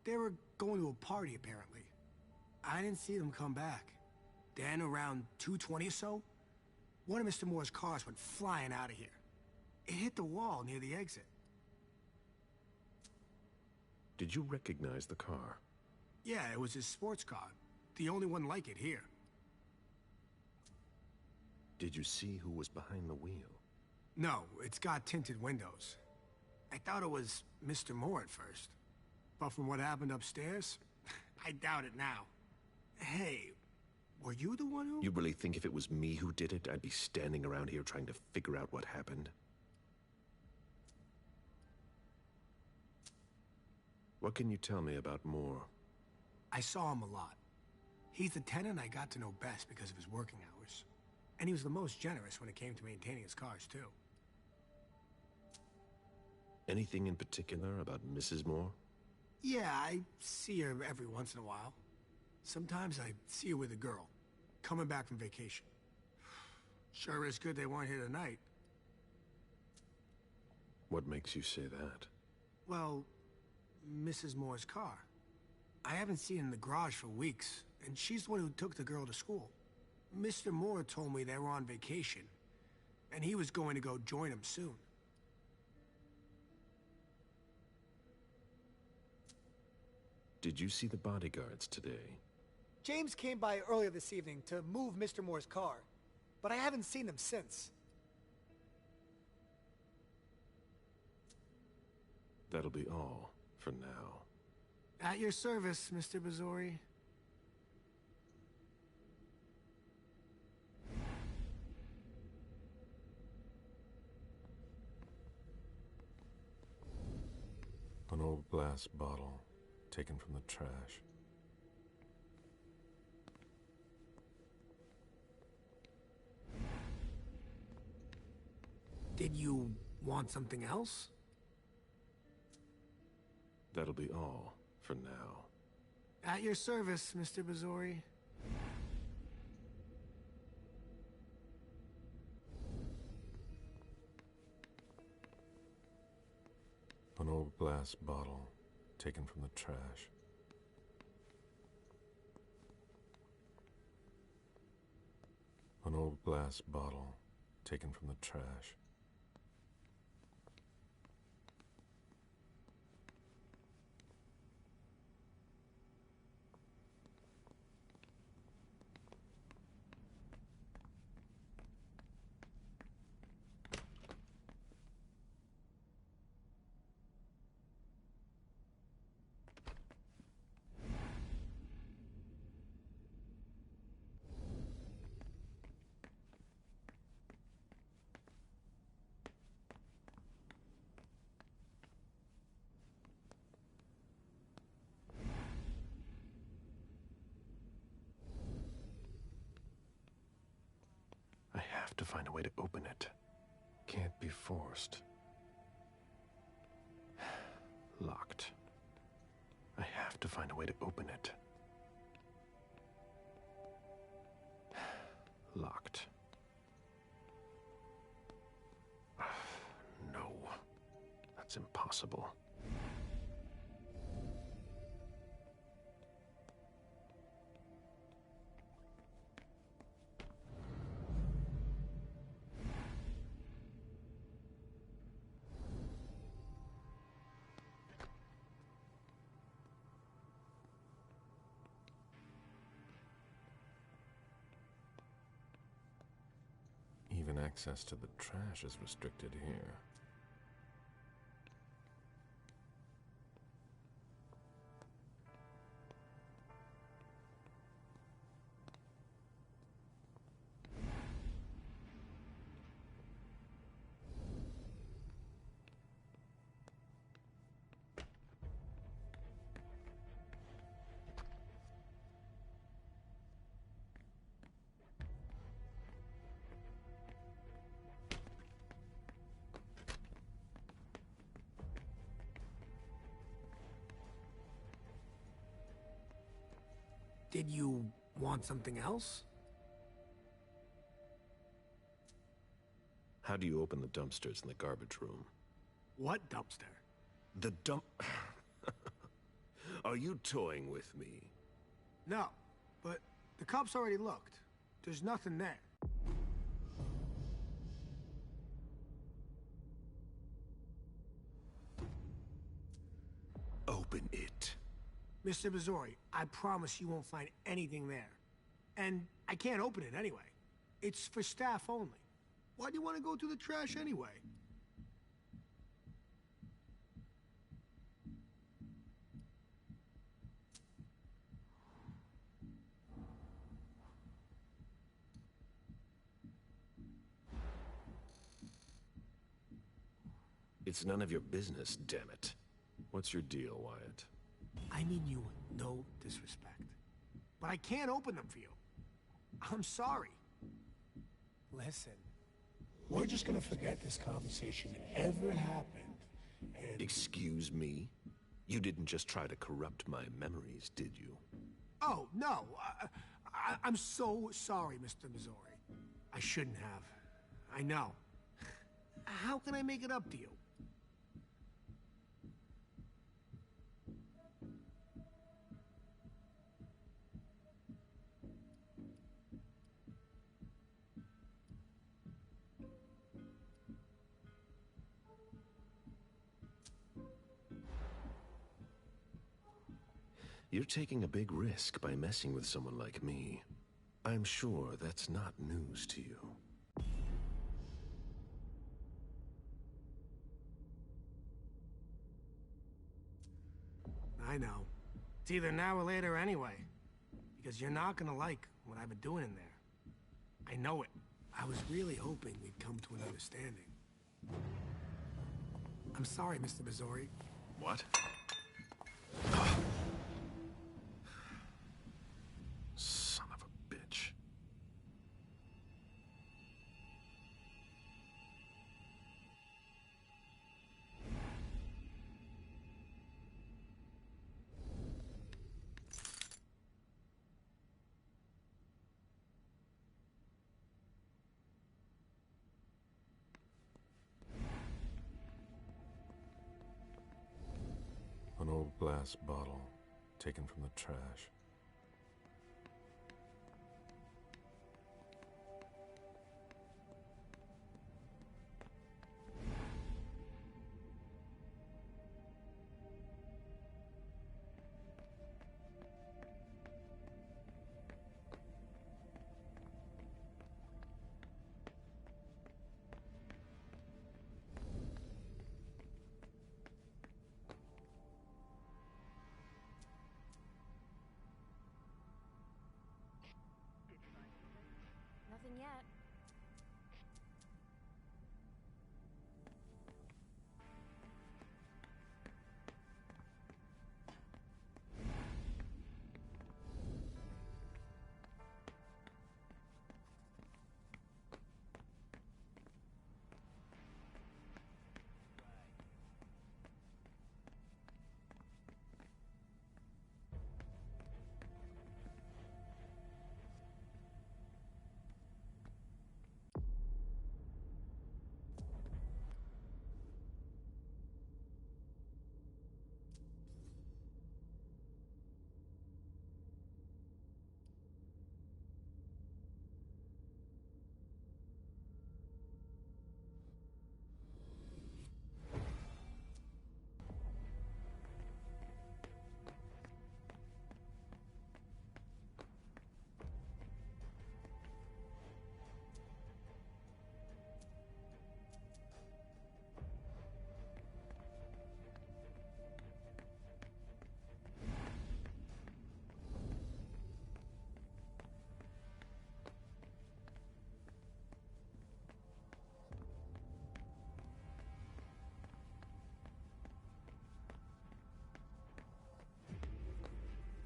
They were going to a party, apparently. I didn't see them come back. Then, around 2:20 or so, one of Mr. Moore's cars went flying out of here. It hit the wall near the exit. Did you recognize the car? Yeah, it was his sports car. The only one like it here. Did you see who was behind the wheel? No, it's got tinted windows. I thought it was Mr. Moore at first. But from what happened upstairs, I doubt it now. Hey, were you the one who... You really think if it was me who did it, I'd be standing around here trying to figure out what happened? What can you tell me about Moore? I saw him a lot. He's the tenant I got to know best because of his working hours. And he was the most generous when it came to maintaining his cars, too. Anything in particular about Mrs. Moore? Yeah, I see her every once in a while. Sometimes I see her with a girl, coming back from vacation. Sure is good they weren't here tonight. What makes you say that? Well, Mrs. Moore's car. I haven't seen it in the garage for weeks, and she's the one who took the girl to school. Mr. Moore told me they were on vacation, and he was going to go join them soon. Did you see the bodyguards today? James came by earlier this evening to move Mr. Moore's car, but I haven't seen them since. That'll be all for now. At your service, Mr. Bazzori. An old glass bottle taken from the trash. Did you want something else? That'll be all for now. At your service, Mr. Bazzori. An old glass bottle taken from the trash. An old glass bottle taken from the trash. I have to find a way to open it. Can't be forced. Locked. I have to find a way to open it. Locked. No. That's impossible. Even access to the trash is restricted here. Did you want something else? How do you open the dumpsters in the garbage room? What dumpster? The dump... Are you toying with me? No, but the cops already looked. There's nothing there. Open it. Mr. Bazzori, I promise you won't find anything there. And I can't open it anyway. It's for staff only. Why do you want to go through the trash anyway? It's none of your business, damn it. What's your deal, Wyatt? I mean you with no disrespect, but I can't open them for you. I'm sorry. Listen, we're just gonna forget this conversation ever happened, and... Excuse me? You didn't just try to corrupt my memories, did you? Oh, no. I'm so sorry, Mr. Missouri. I shouldn't have. I know. How can I make it up to you? You're taking a big risk by messing with someone like me. I'm sure that's not news to you. I know. It's either now or later anyway. Because you're not gonna like what I've been doing in there. I know it. I was really hoping we'd come to an understanding. I'm sorry, Mr. Missouri. What? Son of a bitch. An old glass bottle taken from the trash. Nothing yet.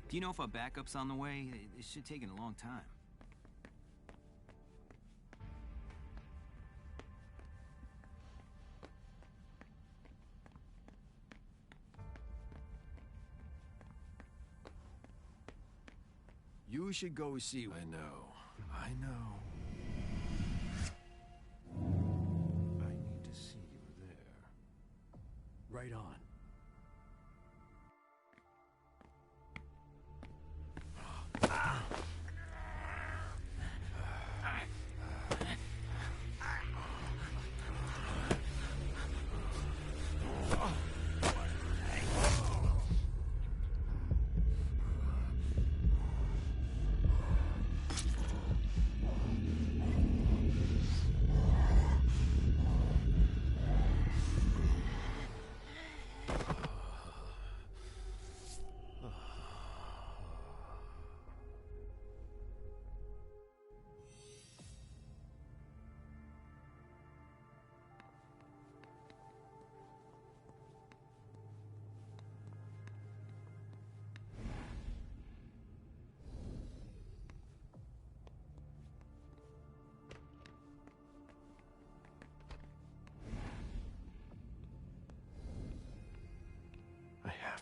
Do you know if our backup's on the way? It should take a long time. You should go see... I know. I need to see you there. Right on.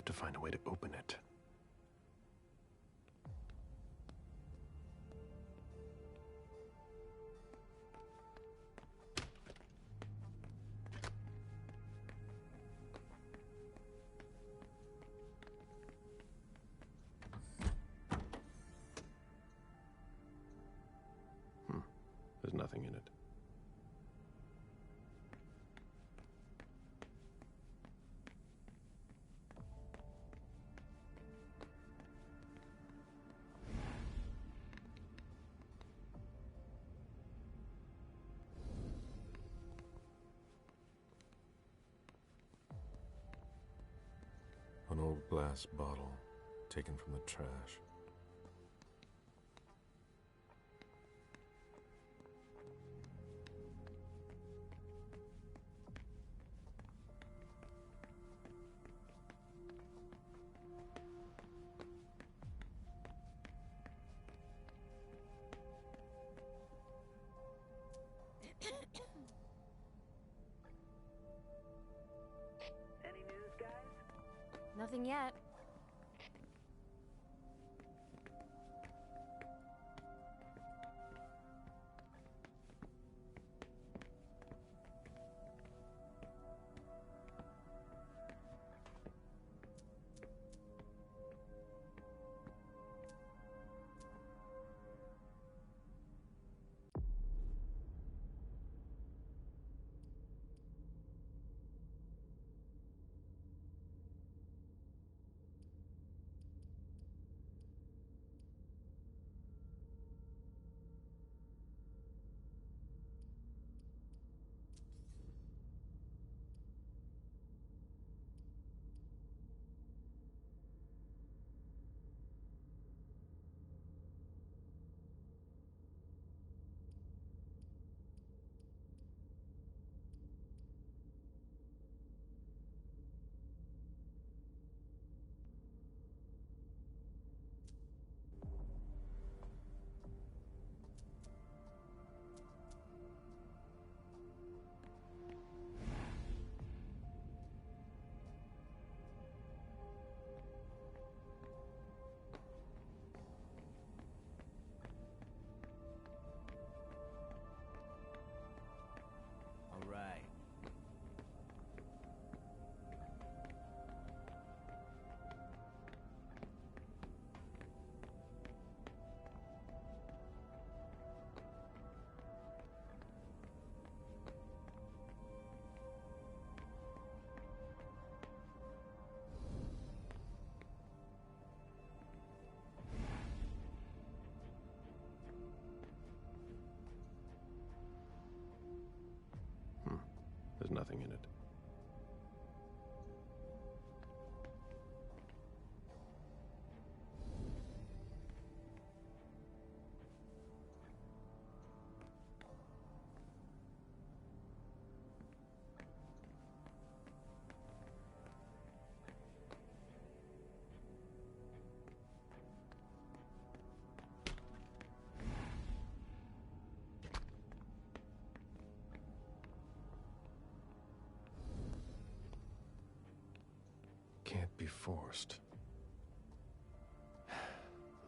have to find a way to open it. There's nothing in it. An old glass bottle taken from the trash. Any news, guys? Nothing yet. All right. There's nothing in it. Can't be forced.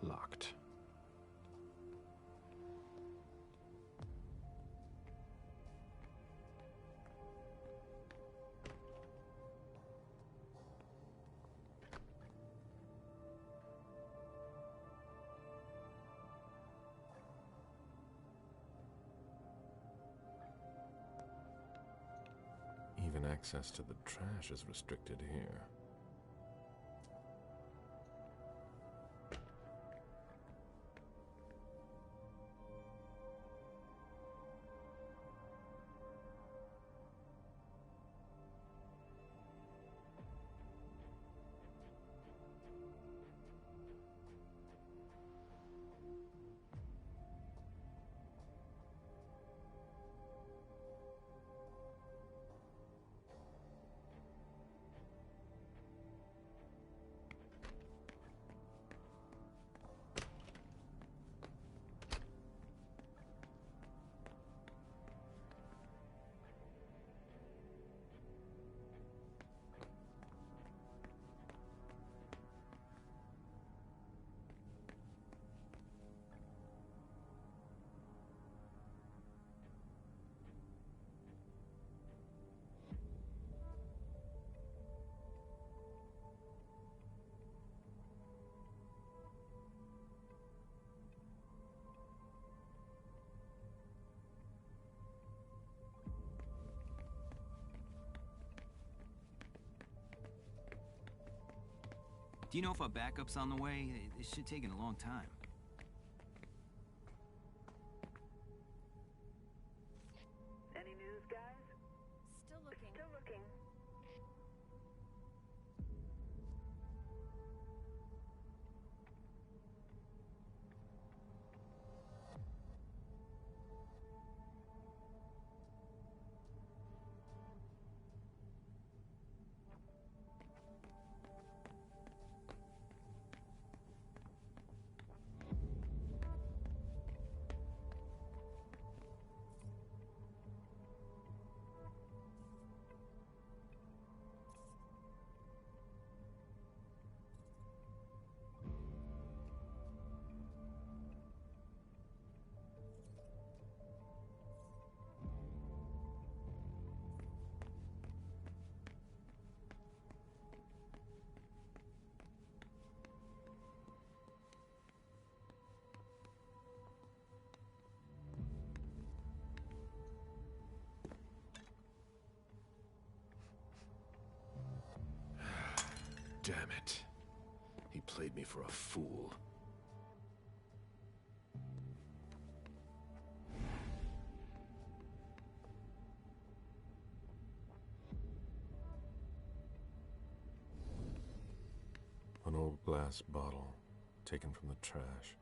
Locked. Even access to the trash is restricted here. Do you know if our backup's on the way? It should take a long time. Any news, guys? Still looking. Still looking. Damn it. He played me for a fool. An old glass bottle taken from the trash.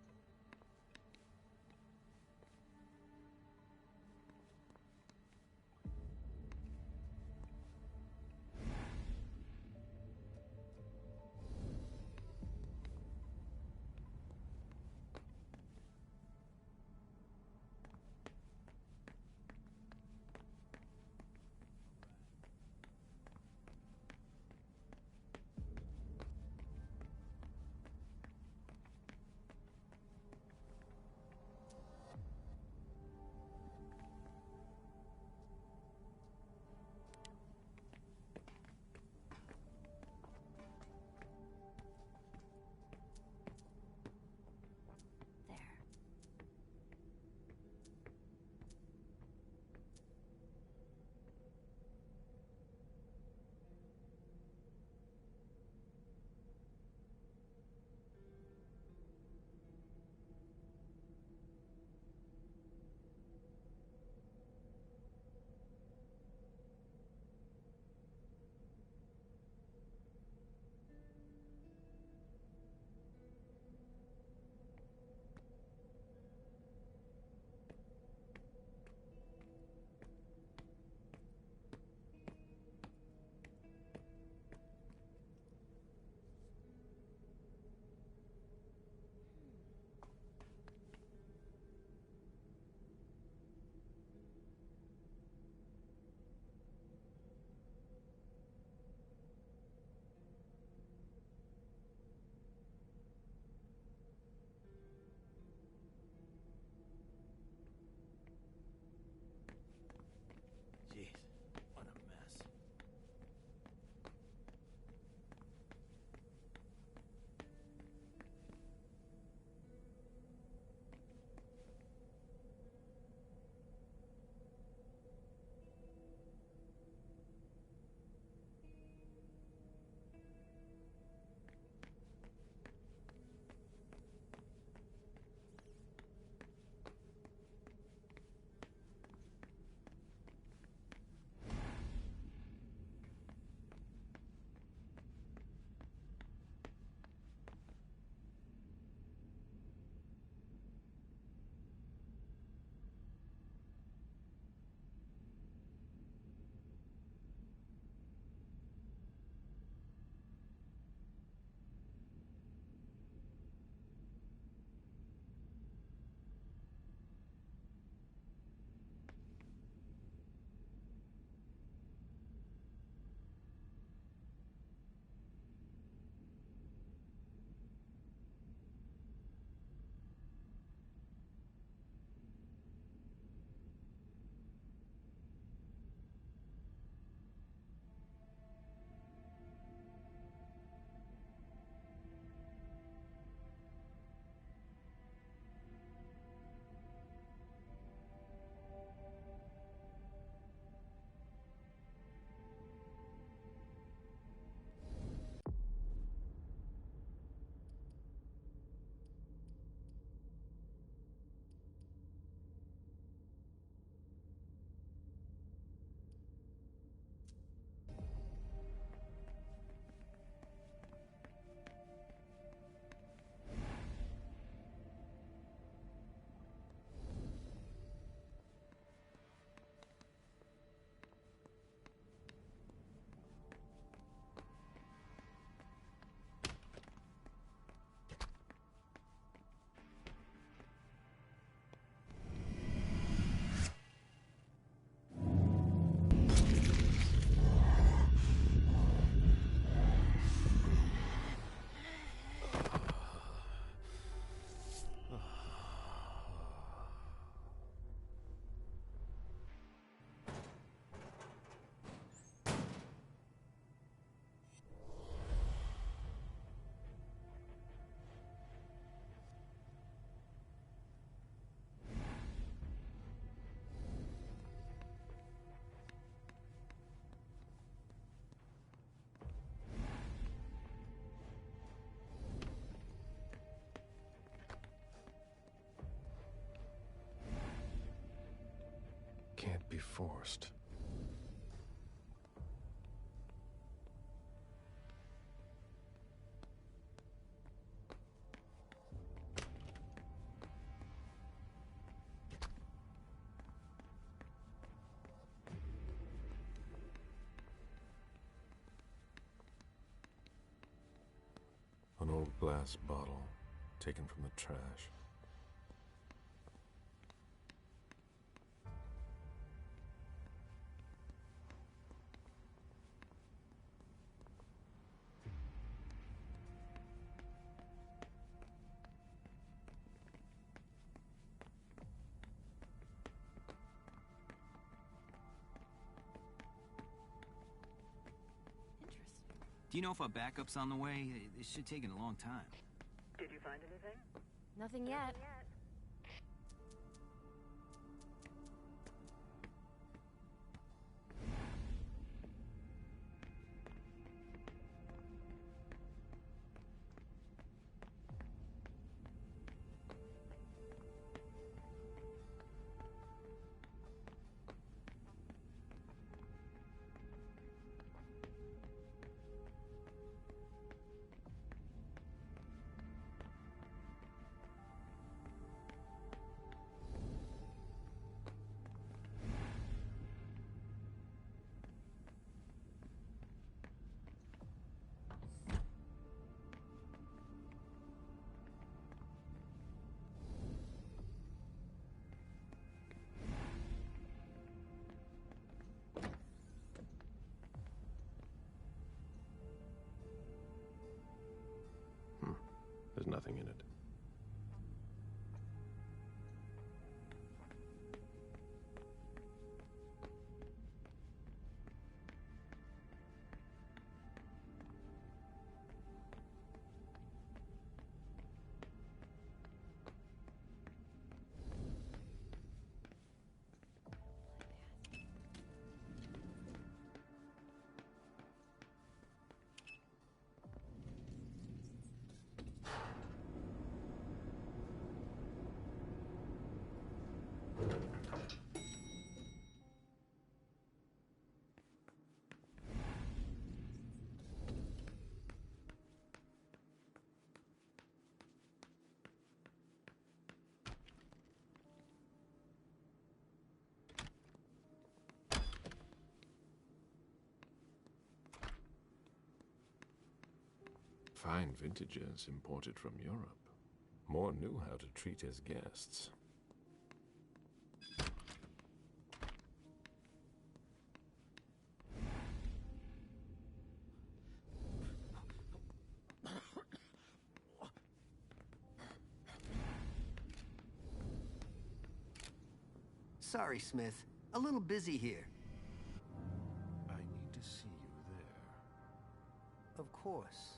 can't be forced. An old glass bottle taken from the trash. Do you know if our backup's on the way? It should take a long time. Did you find anything? Nothing yet. There's nothing in it. Fine vintages imported from Europe. Moore knew how to treat his guests. Sorry, Smith. A little busy here. I need to see you there. Of course.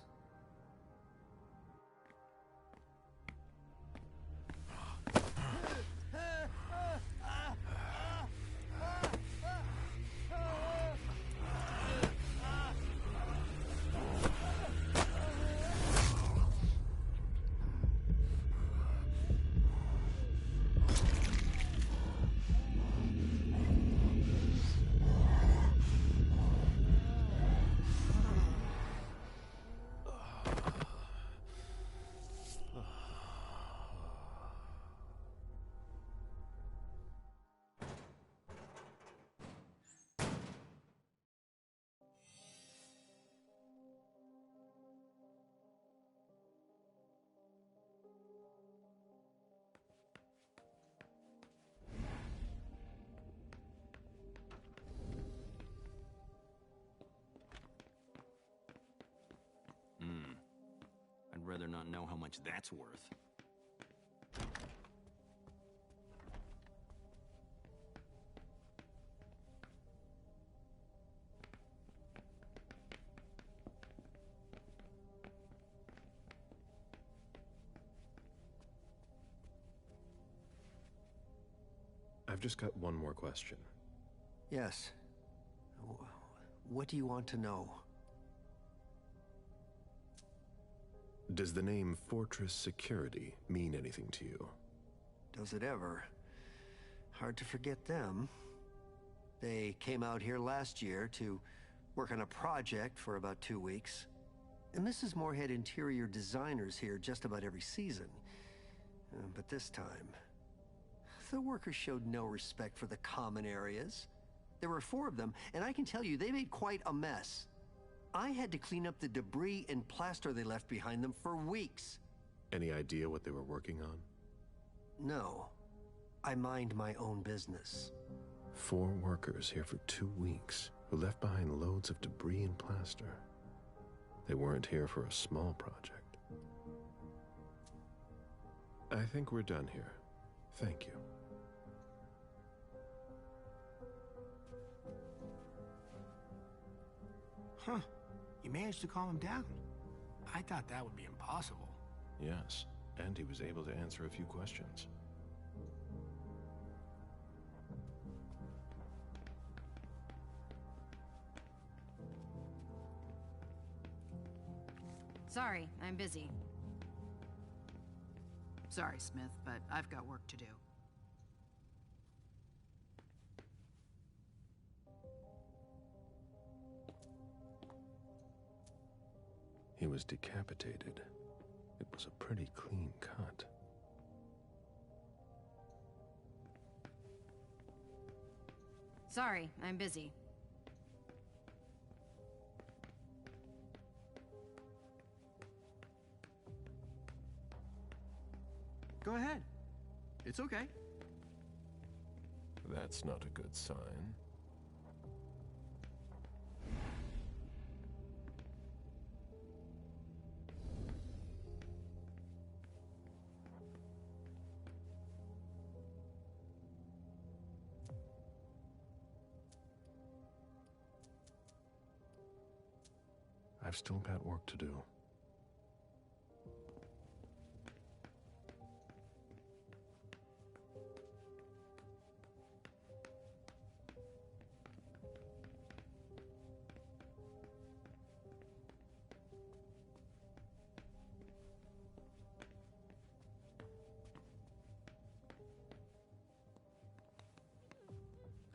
I'd rather not know how much that's worth. I've just got one more question. Yes. What do you want to know? Does the name Fortress Security mean anything to you? Does it ever? Hard to forget them. They came out here last year to work on a project for about 2 weeks. And Mrs. Moore had interior designers here just about every season. But this time, the workers showed no respect for the common areas. There were 4 of them, and I can tell you, they made quite a mess. I had to clean up the debris and plaster they left behind them for weeks. Any idea what they were working on? No. I mind my own business. 4 workers here for 2 weeks who left behind loads of debris and plaster. They weren't here for a small project. I think we're done here. Thank you. Huh. You managed to calm him down. I thought that would be impossible. Yes, and he was able to answer a few questions. Sorry, I'm busy. Sorry, Smith, but I've got work to do. He was decapitated. It was a pretty clean cut. Sorry, I'm busy. Go ahead. It's okay. That's not a good sign. I've still got work to do.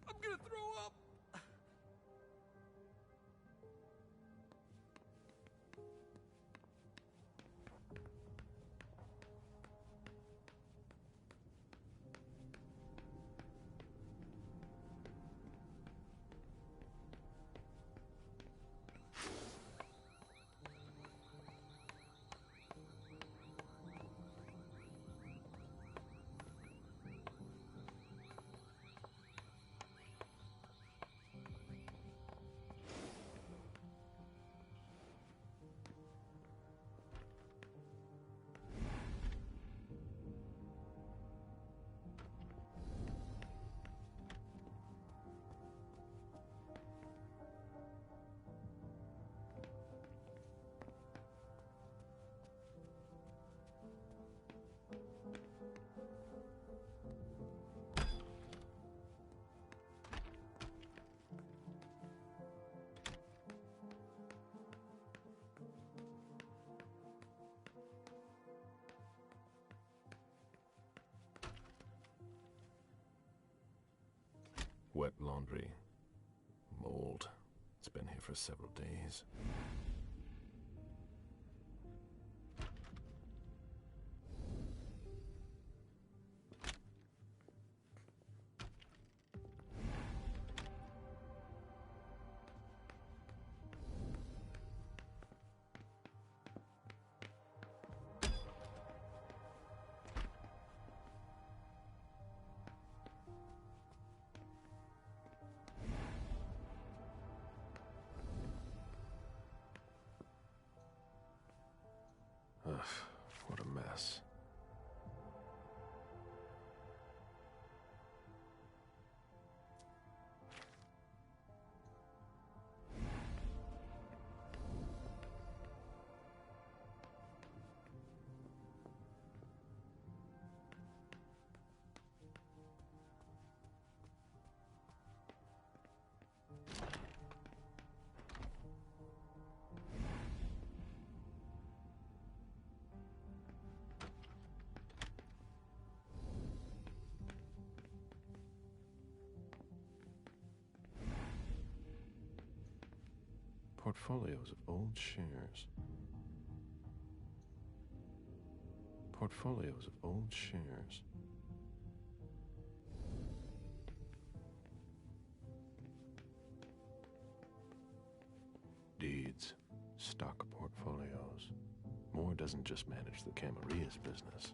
I'm gonna throw up! Wet laundry. Mold. It's been here for several days. Portfolios of old shares. Portfolios of old shares. Deeds. Stock portfolios. Moore doesn't just manage the Camarilla's business.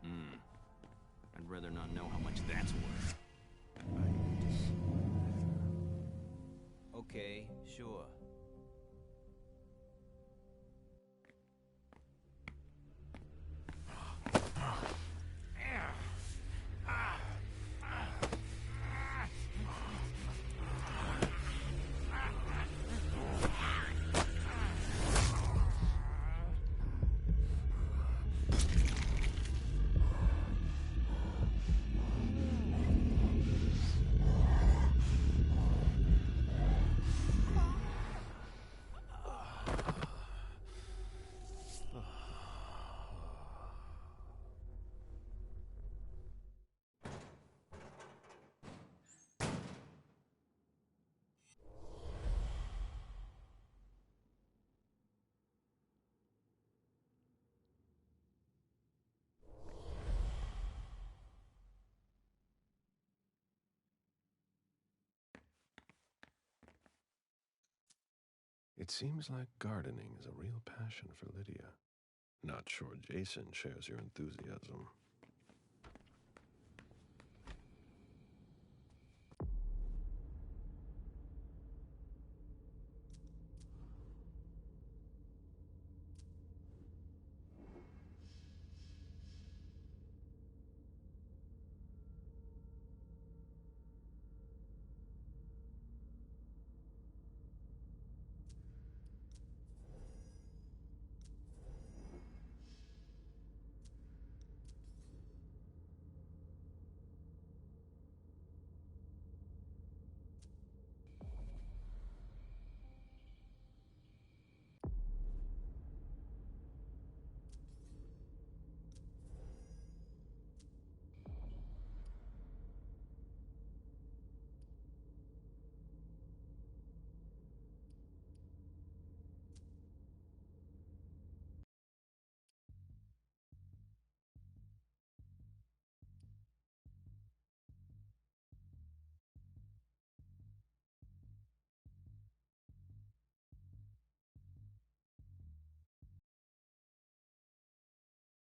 I'd rather not know how much that's worth. Okay, sure. It seems like gardening is a real passion for Lydia. Not sure Jason shares your enthusiasm.